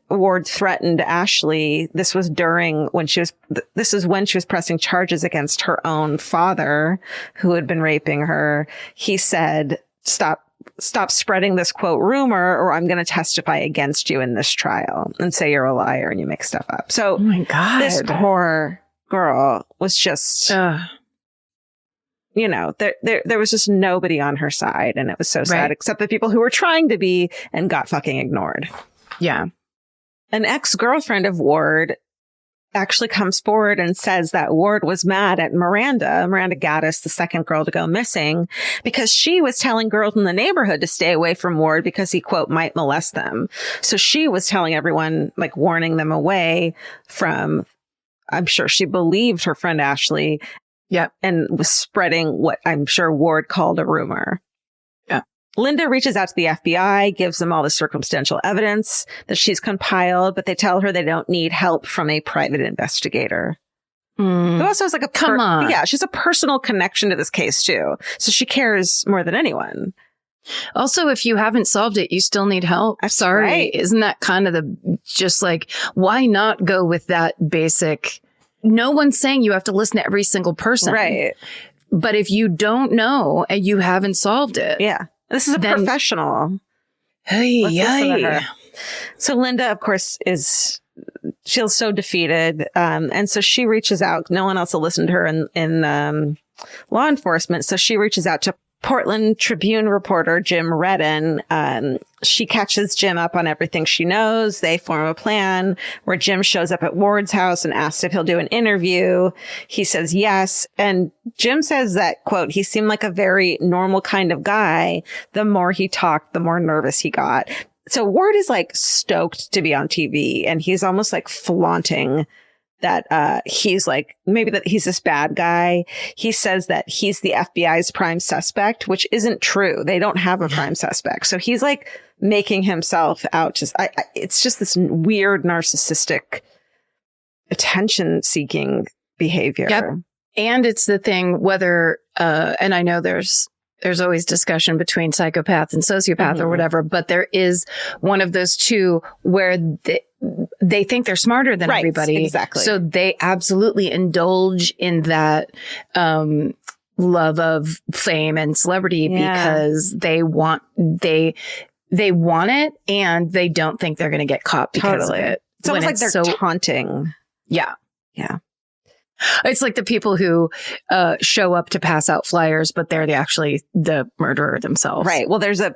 Ward threatened Ashley. This was when she was pressing charges against her own father, who had been raping her. He said, stop spreading this, quote, rumor, or I'm going to testify against you in this trial and say you're a liar and you make stuff up. So, oh my God, this poor girl was just, you know, there was just nobody on her side. And it was so sad, except the people who were trying to be and got fucking ignored. Yeah. An ex-girlfriend of Ward actually comes forward and says that Ward was mad at Miranda Gaddis, the second girl to go missing, because she was telling girls in the neighborhood to stay away from Ward because he, quote, might molest them. So she was telling everyone, like, warning them away from, I'm sure she believed her friend Ashley. Yeah. And was spreading what I'm sure Ward called a rumor. Yeah. Linda reaches out to the FBI, gives them all the circumstantial evidence that she's compiled, but they tell her they don't need help from a private investigator. Who also has like a come on. Yeah, she's a personal connection to this case too. So she cares more than anyone. Also, if you haven't solved it, you still need help. That's Sorry. Right. Isn't that kind of just like, why not go with that basic? No one's saying you have to listen to every single person. Right. But if you don't know and you haven't solved it. Yeah. This is a professional. Hey. So Linda, of course, feels so defeated. And so she reaches out. No one else will listen to her in law enforcement. So she reaches out to Portland Tribune reporter Jim Redden. She catches Jim up on everything she knows. They form a plan where Jim shows up at Ward's house and asks if he'll do an interview. He says yes. And Jim says that, quote, he seemed like a very normal kind of guy. The more he talked, the more nervous he got. So Ward is like stoked to be on TV, and he's almost like flaunting that he's like, maybe that he's this bad guy. He says that he's the FBI's prime suspect, which isn't true. They don't have a prime suspect. So he's like making himself out. It's just this weird narcissistic attention seeking behavior. Yep. And it's the thing whether, and I know there's always discussion between psychopath and sociopath or whatever, but there is one of those two where they think they're smarter than everybody. Exactly. So they absolutely indulge in that love of fame and celebrity because they want it and they don't think they're going to get caught because of it. It's almost like they're taunting. Yeah. Yeah. It's like the people who show up to pass out flyers, but they're actually the murderer themselves. Right. Well, there's a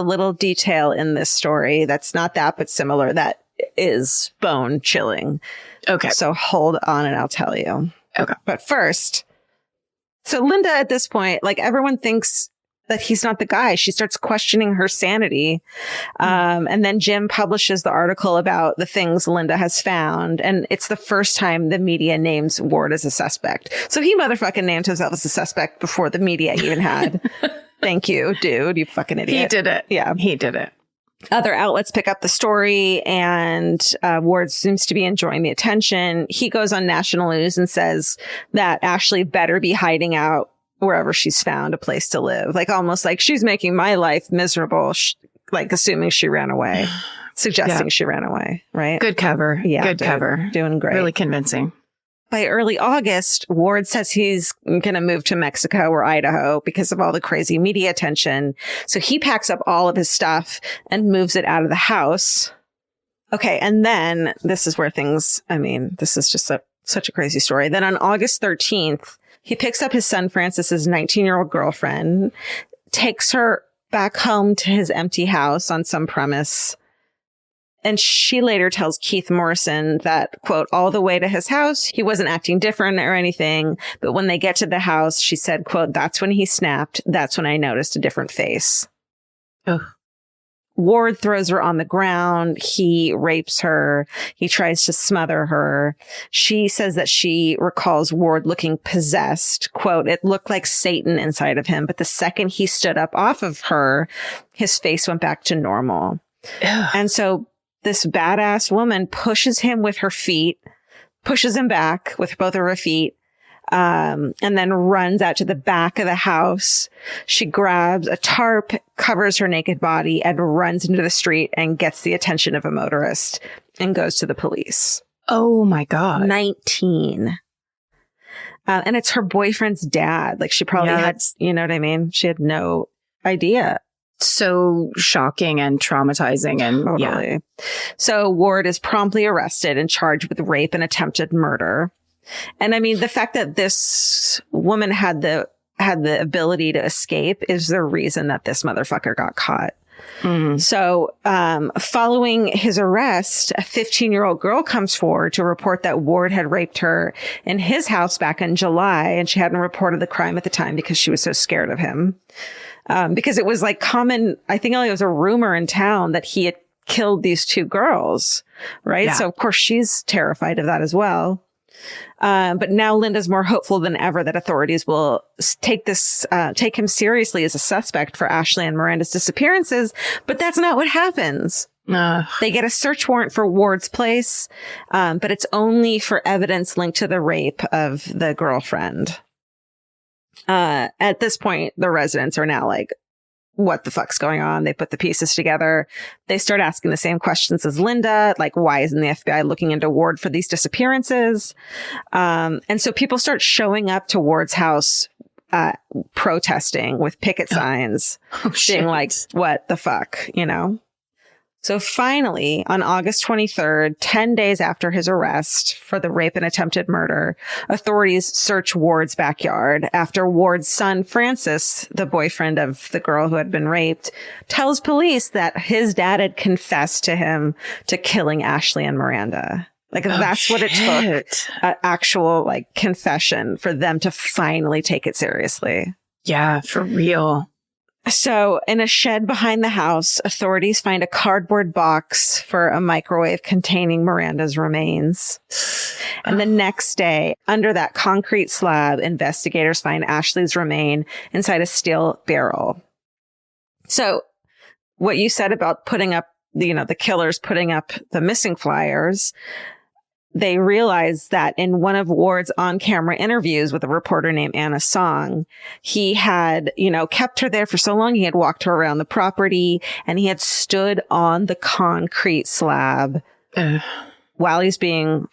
little detail in this story that's not that, but similar, that is bone chilling. Okay. So hold on and I'll tell you. Okay. But first, so Linda at this point, like everyone thinks that he's not the guy. She starts questioning her sanity. And then Jim publishes the article about the things Linda has found. And it's the first time the media names Ward as a suspect. So he motherfucking named himself as a suspect before the media even had. Thank you, dude. You fucking idiot. He did it. Yeah. He did it. Other outlets pick up the story, and Ward seems to be enjoying the attention. He goes on national news and says that Ashley better be hiding out wherever she's found a place to live. Like, almost like she's making my life miserable, like assuming she ran away, suggesting she ran away, right? Good cover. Yeah. Good cover. Doing great. Really convincing. By early August, Ward says he's going to move to Mexico or Idaho because of all the crazy media attention. So he packs up all of his stuff and moves it out of the house. Okay. And then this is where things, I mean, this is just such a crazy story. Then on August 13th, he picks up his son Francis's 19-year-old girlfriend, takes her back home to his empty house on some premise. And she later tells Keith Morrison that, quote, all the way to his house, he wasn't acting different or anything. But when they get to the house, she said, quote, that's when he snapped. That's when I noticed a different face. Ugh. Ward throws her on the ground. He rapes her. He tries to smother her. She says that she recalls Ward looking possessed. Quote, it looked like Satan inside of him. But the second he stood up off of her, his face went back to normal. Ugh. And so this badass woman pushes him with her feet, pushes him back with both of her feet, and then runs out to the back of the house. She grabs a tarp, covers her naked body, and runs into the street and gets the attention of a motorist and goes to the police. Oh, my God. 19. And it's her boyfriend's dad. Like, she probably had, you know what I mean? She had no idea. So shocking and traumatizing. And totally. So Ward is promptly arrested and charged with rape and attempted murder. And I mean, the fact that this woman had the ability to escape is the reason that this motherfucker got caught. Mm. So, following his arrest, a 15-year-old girl comes forward to report that Ward had raped her in his house back in July, and she hadn't reported the crime at the time because she was so scared of him. Because it was like common, I think it was a rumor in town that he had killed these two girls, right? Yeah. So of course she's terrified of that as well. But now Linda's more hopeful than ever that authorities will take him seriously as a suspect for Ashley and Miranda's disappearances. But that's not what happens. They get a search warrant for Ward's place, but it's only for evidence linked to the rape of the girlfriend. At this point, the residents are now like, what the fuck's going on? They put the pieces together. They start asking the same questions as Linda, like, why isn't the FBI looking into Ward for these disappearances? And so people start showing up to Ward's house, protesting with picket signs, being like, what the fuck, you know? So finally, on August 23rd, 10 days after his arrest for the rape and attempted murder, authorities search Ward's backyard after Ward's son, Francis, the boyfriend of the girl who had been raped, tells police that his dad had confessed to him to killing Ashley and Miranda. Like, that's what it took, an actual, like, confession for them to finally take it seriously. Yeah, for real. So in a shed behind the house, authorities find a cardboard box for a microwave containing Miranda's remains. And the next day, under that concrete slab, investigators find Ashley's remain inside a steel barrel. So what you said about putting up, the killers putting up the missing flyers, they realized that in one of Ward's on-camera interviews with a reporter named Anna Song, he had, kept her there for so long. He had walked her around the property, and he had stood on the concrete slab while he's being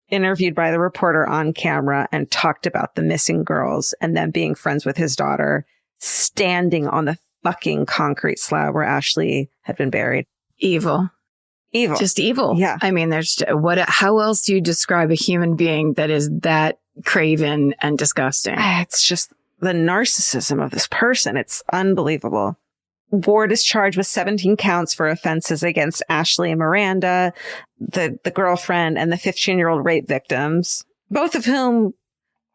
interviewed by the reporter on camera and talked about the missing girls and them being friends with his daughter, standing on the fucking concrete slab where Ashley had been buried. Evil. Just evil. Yeah. I mean, how else do you describe a human being that is that craven and disgusting? It's just the narcissism of this person. It's unbelievable. Ward is charged with 17 counts for offenses against Ashley and Miranda, the girlfriend, and the 15-year-old rape victims, both of whom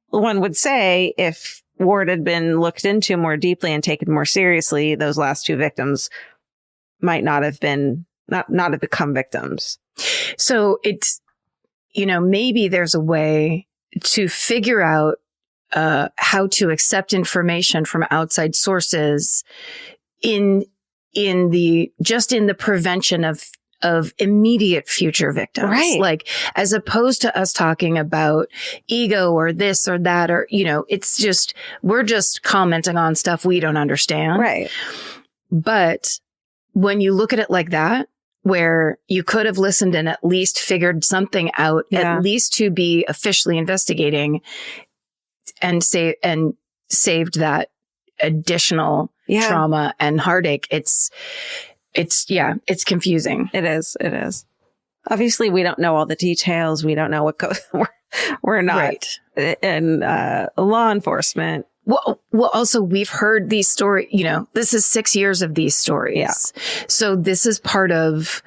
one would say, if Ward had been looked into more deeply and taken more seriously, those last two victims might not have become victims. So it's, maybe there's a way to figure out how to accept information from outside sources in the prevention of immediate future victims. Right. Like, as opposed to us talking about ego or this or that, or, it's just, we're just commenting on stuff we don't understand. Right. But when you look at it like that, where you could have listened and at least figured something out, at least to be officially investigating and saved that additional trauma and heartache. It's confusing. It is. Obviously, we don't know all the details. We don't know what goes. We're not in law enforcement. Well, also, we've heard these stories, this is 6 years of these stories. Yeah. So this is part of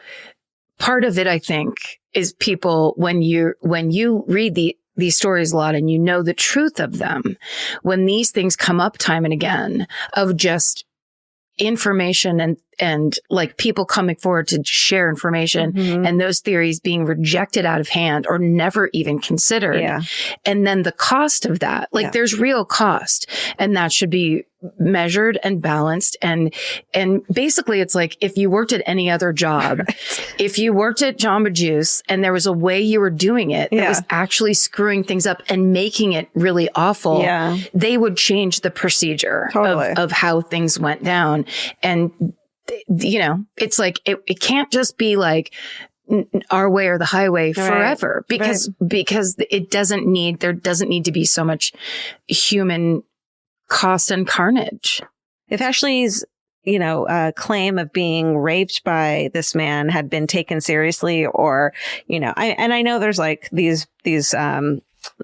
it, I think, is people, when you read these stories a lot and you know the truth of them, when these things come up time and again of just information and like people coming forward to share information and those theories being rejected out of hand or never even considered. Yeah. And then the cost of that, there's real cost, and that should be measured and balanced. And basically it's like, if you worked at any other job, if you worked at Jamba Juice and there was a way you were doing it that was actually screwing things up and making it really awful, they would change the procedure of how things went down. And it's like, it can't just be like our way or the highway forever, because there doesn't need to be so much human cost and carnage. If Ashley's, claim of being raped by this man had been taken seriously, or, I know there's like these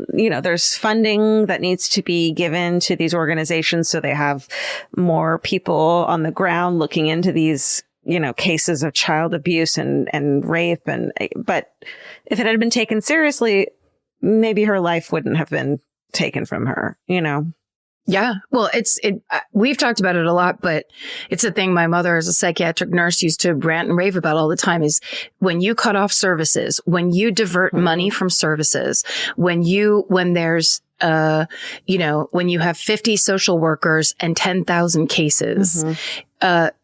there's funding that needs to be given to these organizations so they have more people on the ground looking into these, cases of child abuse and rape. But if it had been taken seriously, maybe her life wouldn't have been taken from her, Yeah. Well, we've talked about it a lot, but it's a thing my mother as a psychiatric nurse used to rant and rave about all the time, is when you cut off services, when you divert money from services, when there's, when you have 50 social workers and 10,000 cases,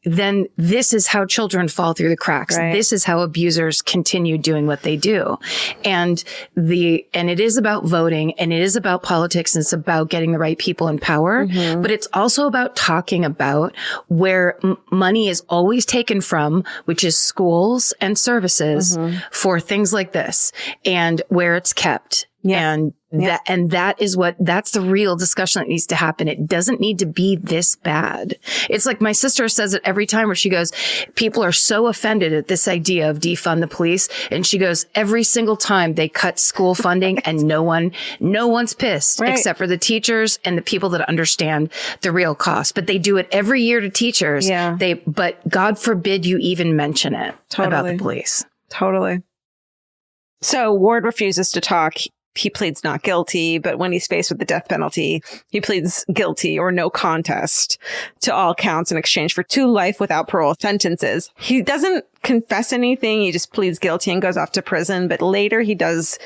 then this is how children fall through the cracks. Right. This is how abusers continue doing what they do. And it is about voting, and it is about politics, and it's about getting the right people in power. But it's also about talking about where money is always taken from, which is schools and services for things like this, and where it's kept. Yeah. That's the real discussion that needs to happen. It doesn't need to be this bad. It's like my sister says it every time, where she goes, people are so offended at this idea of defund the police. And she goes, every single time they cut school funding and no one's pissed except for the teachers and the people that understand the real cost. But they do it every year to teachers. Yeah. But God forbid you even mention it about the police. Totally. So Ward refuses to talk. He pleads not guilty, but when he's faced with the death penalty, he pleads guilty or no contest to all counts in exchange for 2 life without parole sentences. He doesn't confess anything. He just pleads guilty and goes off to prison. But later he does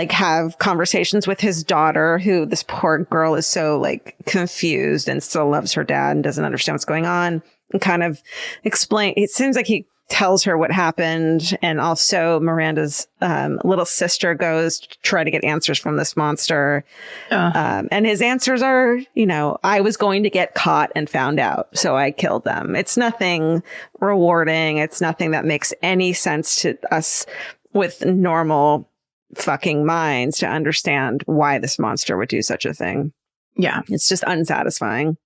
have conversations with his daughter, who, this poor girl, is so confused and still loves her dad and doesn't understand what's going on, and kind of explain. It seems like he tells her what happened. And also Miranda's little sister goes to try to get answers from this monster. And his answers are, I was going to get caught and found out, so I killed them. It's nothing rewarding. It's nothing that makes any sense to us with normal fucking minds to understand why this monster would do such a thing. Yeah. It's just unsatisfying.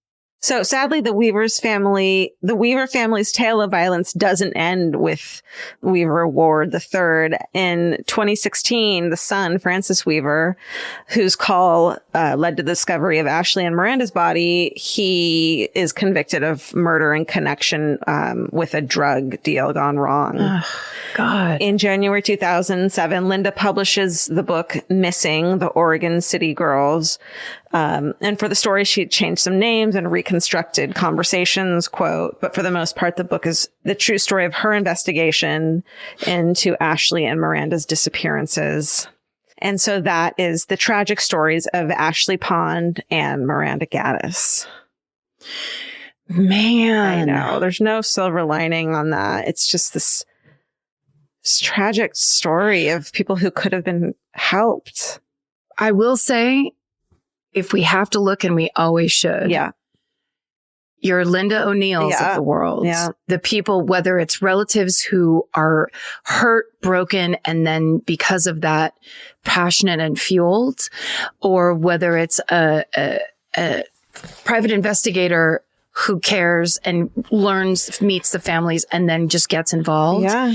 So sadly, the Weaver family's tale of violence doesn't end with Weaver Ward III. In 2016, the son, Francis Weaver, whose call led to the discovery of Ashley and Miranda's body, he is convicted of murder in connection with a drug deal gone wrong. Oh, God. In January 2007, Linda publishes the book Missing: The Oregon City Girls. And for the story, she changed some names and reconstructed conversations, quote, but for the most part, the book is the true story of her investigation into Ashley and Miranda's disappearances. And so that is the tragic stories of Ashley Pond and Miranda Gaddis. Man. I know. There's no silver lining on that. It's just this tragic story of people who could have been helped. I will say, if we have to look, and we always should. Yeah. Your Linda O'Neills of the world. Yeah. The people, whether it's relatives who are hurt, broken, and then because of that, passionate and fueled, or whether it's a private investigator who cares and meets the families, and then just gets involved. Yeah.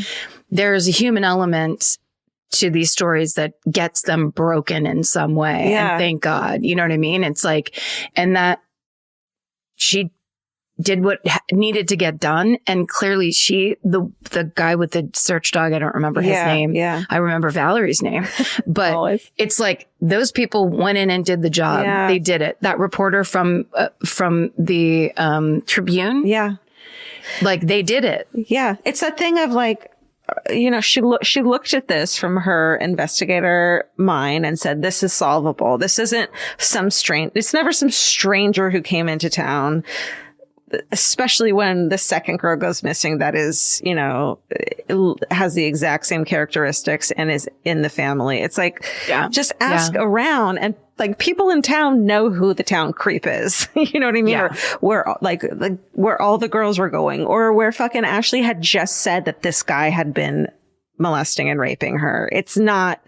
There's a human element to these stories that gets them broken in some way. Yeah. And thank God, you know what I mean? It's like, and that she did what needed to get done. And clearly the guy with the search dog, I don't remember his name. Yeah. I remember Valerie's name, but it's like those people went in and did the job. Yeah. They did it. That reporter from the Tribune. Yeah. Like they did it. Yeah. It's that thing of like, you know, she looked at this from her investigator mind and said, this is solvable. This isn't it's never some stranger who came into town, especially when the second girl goes missing that is, you know, has the exact same characteristics and is in the family. It's like, just ask around, and like people in town know who the town creep is. You know what I mean? Yeah. Or where all the girls were going, or where fucking Ashley had just said that this guy had been molesting and raping her. But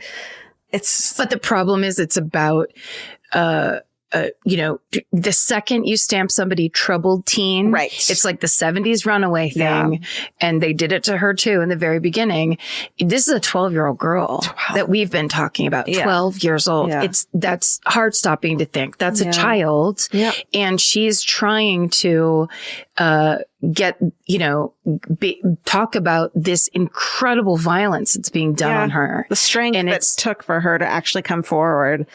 the problem is it's about, you know, the second you stamp somebody troubled teen, right? It's like the 70s runaway thing. And they did it to her too in the very beginning. This is a 12-year-old girl that we've been talking about, 12 years old. Yeah. That's heart stopping to think that's a child. Yeah. And she's trying to, get, you know, talk about this incredible violence that's being done on her. The strength it took for her to actually come forward.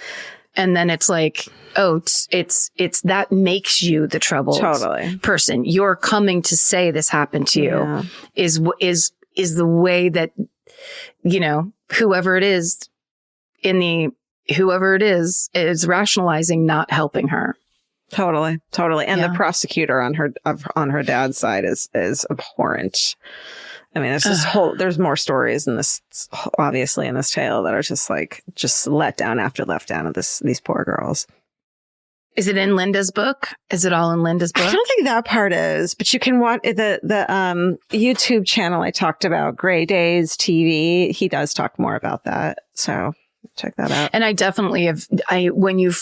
And then it's like, oh, it's that makes you the troubled person. You're coming to say this happened to you is the way that, you know, whoever it is is rationalizing not helping her. Totally. And the prosecutor on her dad's side is abhorrent. I mean, there's more stories in this, obviously, in this tale that are just let down after let down of these poor girls. Is it in Linda's book? Is it all in Linda's book? I don't think that part is, but you can watch the YouTube channel I talked about, Gray Days TV. He does talk more about that. So check that out. And I definitely when you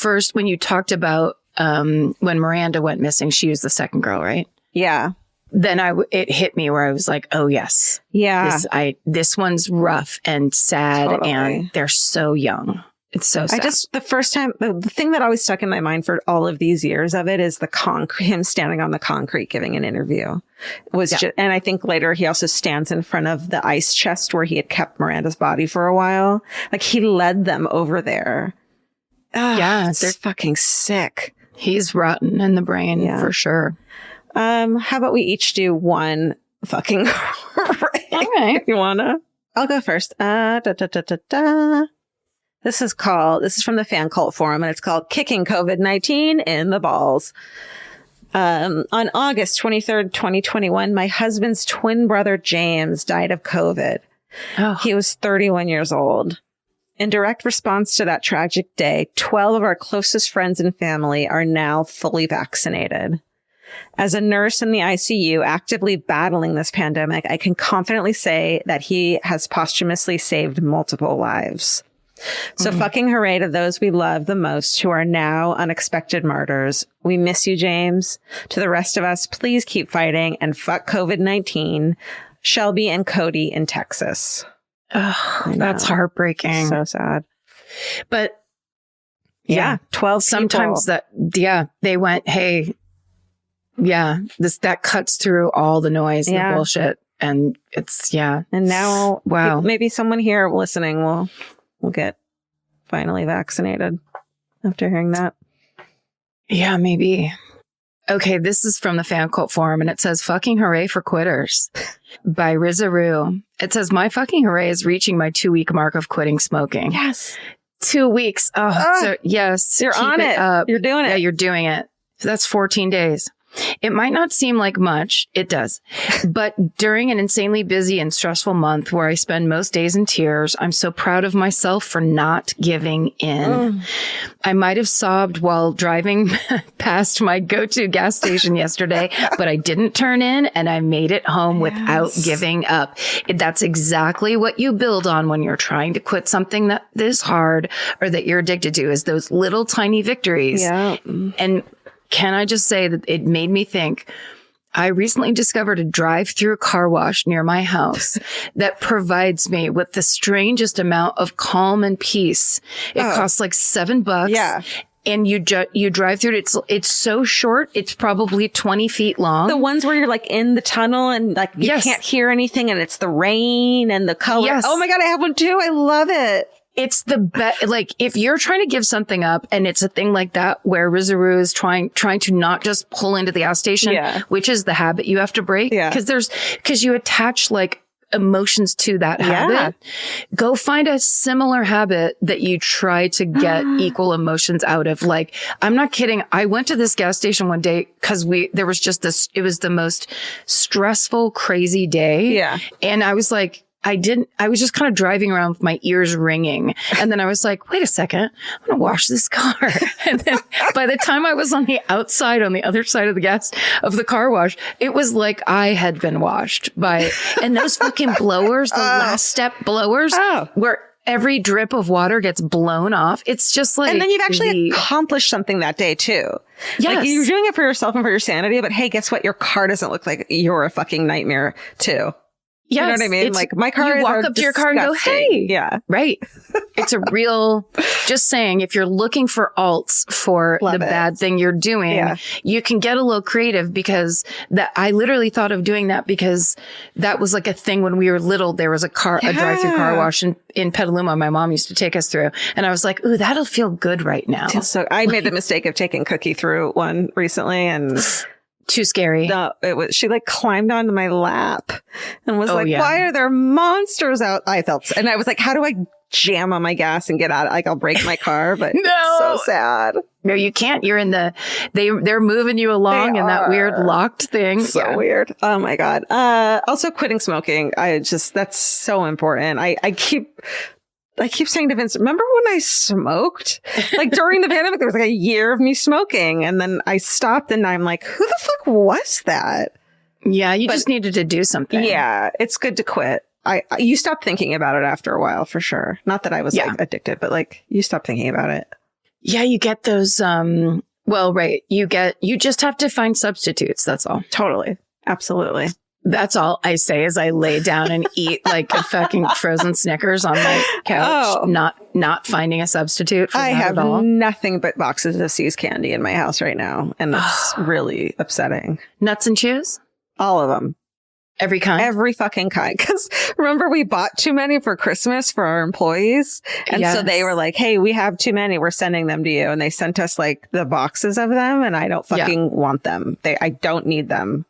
talked about, when Miranda went missing, she was the second girl, right? Yeah. Then it hit me where I was like, oh yes. Yeah. This one's rough and sad and they're so young. It's so sad. The first time, the thing that always stuck in my mind for all of these years of it is him standing on the concrete giving an interview. And I think later he also stands in front of the ice chest where he had kept Miranda's body for a while. Like he led them over there. They're fucking sick. He's rotten in the brain for sure. How about we each do one fucking All right. You wanna? I'll go first. This is from the Fan Cult Forum, and it's called Kicking COVID-19 in the Balls. On August 23rd, 2021, my husband's twin brother, James, died of COVID. Oh. He was 31 years old. In direct response to that tragic day, 12 of our closest friends and family are now fully vaccinated. As a nurse in the ICU actively battling this pandemic, I can confidently say that he has posthumously saved multiple lives. So fucking hooray to those we love the most who are now unexpected martyrs. We miss you, James. To the rest of us, please keep fighting and fuck COVID-19. Shelby and Cody in Texas. Oh, that's heartbreaking. So sad. But 12 sometimes people. They went, hey, that cuts through all the noise and the bullshit. And it's, And now, maybe someone here listening will get finally vaccinated after hearing that. Yeah, maybe. Okay, this is from the Fan Cult Forum, and it says, fucking hooray for quitters by Rizaroo. It says, my fucking hooray is reaching my 2-week mark of quitting smoking. Yes. 2 weeks. Oh, so, yes. You're on it. You're doing it. Yeah, you're doing it. That's 14 days. It might not seem like much. It does. But during an insanely busy and stressful month where I spend most days in tears, I'm so proud of myself for not giving in. I might have sobbed while driving past my go-to gas station yesterday, but I didn't turn in and I made it home without giving up. That's exactly what you build on when you're trying to quit something that is hard or that you're addicted to, is those little tiny victories. Yeah. And can I just say that it made me think, I recently discovered a drive-through car wash near my house that provides me with the strangest amount of calm and peace. It costs like $7. Yeah. And you drive through it. It's so short. It's probably 20 feet long. The ones where you're like in the tunnel and like you can't hear anything and it's the rain and the color. Yes. Oh my God, I have one too. I love it. It's the best. Like, if you're trying to give something up and it's a thing like that where Rizaroo is trying to not just pull into the gas station, which is the habit you have to break. Yeah. Because you attach like emotions to that habit. Go find a similar habit that you try to get equal emotions out of. Like, I'm not kidding. I went to this gas station one day because there was just this, it was the most stressful, crazy day. Yeah. And I was like, I was just kind of driving around with my ears ringing. And then I was like, wait a second, I'm going to wash this car. And then by the time I was on the outside, on the other side of the car wash, it was like I had been washed and those fucking blowers, the last step blowers, where every drip of water gets blown off. It's just like, and then you've actually accomplished something that day too. Yes. Like, you're doing it for yourself and for your sanity, but hey, guess what? Your car doesn't look like you're a fucking nightmare too. Yes, you know what I mean? Like, my car, you walk up to your car and go, hey. Yeah. Right. It's a real, just saying, if you're looking for alts for bad thing you're doing, you can get a little creative, because I literally thought of doing that because that was like a thing when we were little. There was a drive-through car wash in Petaluma my mom used to take us through. And I was like, ooh, that'll feel good right now. So I made the mistake of taking Cookie through one recently, and too scary. No, she like climbed onto my lap and was why are there monsters out? I was like, how do I jam on my gas and get out? Like, I'll break my car, but no, so sad. No, you can't. You're in they're moving you along in that weird locked thing. So weird. Oh my God. Also quitting smoking. That's so important. I keep saying to Vince, remember when I smoked? Like, during the pandemic, there was like a year of me smoking, and then I stopped, and I'm like, who the fuck was that? Yeah, you just needed to do something. Yeah, it's good to quit. You stop thinking about it after a while, for sure. Not that I was like addicted, but like, you stop thinking about it. Yeah, you get those, you just have to find substitutes. That's all. Totally. Absolutely. That's all I say as I lay down and eat like a fucking frozen Snickers on my couch, not finding a substitute for that at all. I have nothing but boxes of See's candy in my house right now, and it's really upsetting. Nuts and chews? All of them. Every kind? Every fucking kind. Because remember, we bought too many for Christmas for our employees. And so they were like, hey, we have too many. We're sending them to you. And they sent us like the boxes of them, and I don't fucking want them. I don't need them.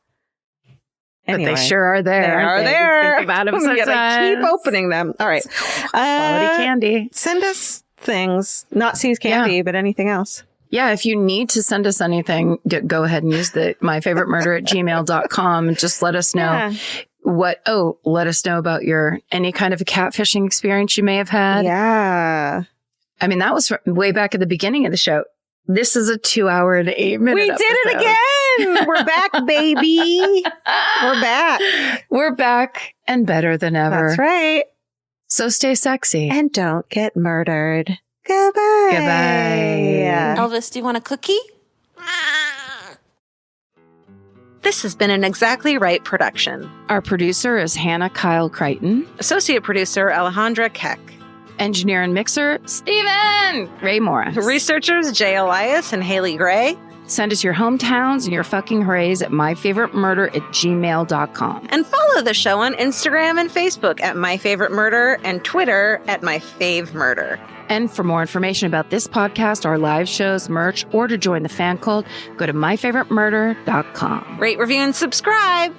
Anyway, but they sure are there. They are there. Think about them sometimes. Gotta keep opening them. All right. Quality candy. Send us things. Not See's candy, but anything else. Yeah, if you need to send us anything, go ahead and use myfavoriteMurder@gmail.com and just let us know let us know about any kind of a catfishing experience you may have had. Yeah. I mean, that was way back at the beginning of the show. This is a 2-hour and 8-minute We did it again. We're back, baby. We're back. We're back and better than ever. That's right. So stay sexy. And don't get murdered. Goodbye. Goodbye. Elvis, do you want a cookie? This has been an Exactly Right production. Our producer is Hannah Kyle Crichton. Associate producer Alejandra Keck. Engineer and mixer, Steven Ray Morris. Researchers, Jay Elias and Haley Gray. Send us your hometowns and your fucking hoorays at myfavoritemurder@gmail.com. And follow the show on Instagram and Facebook at myfavoritemurder and Twitter at myfavemurder. And for more information about this podcast, our live shows, merch, or to join the fan cult, go to myfavoritemurder.com. Rate, review, and subscribe.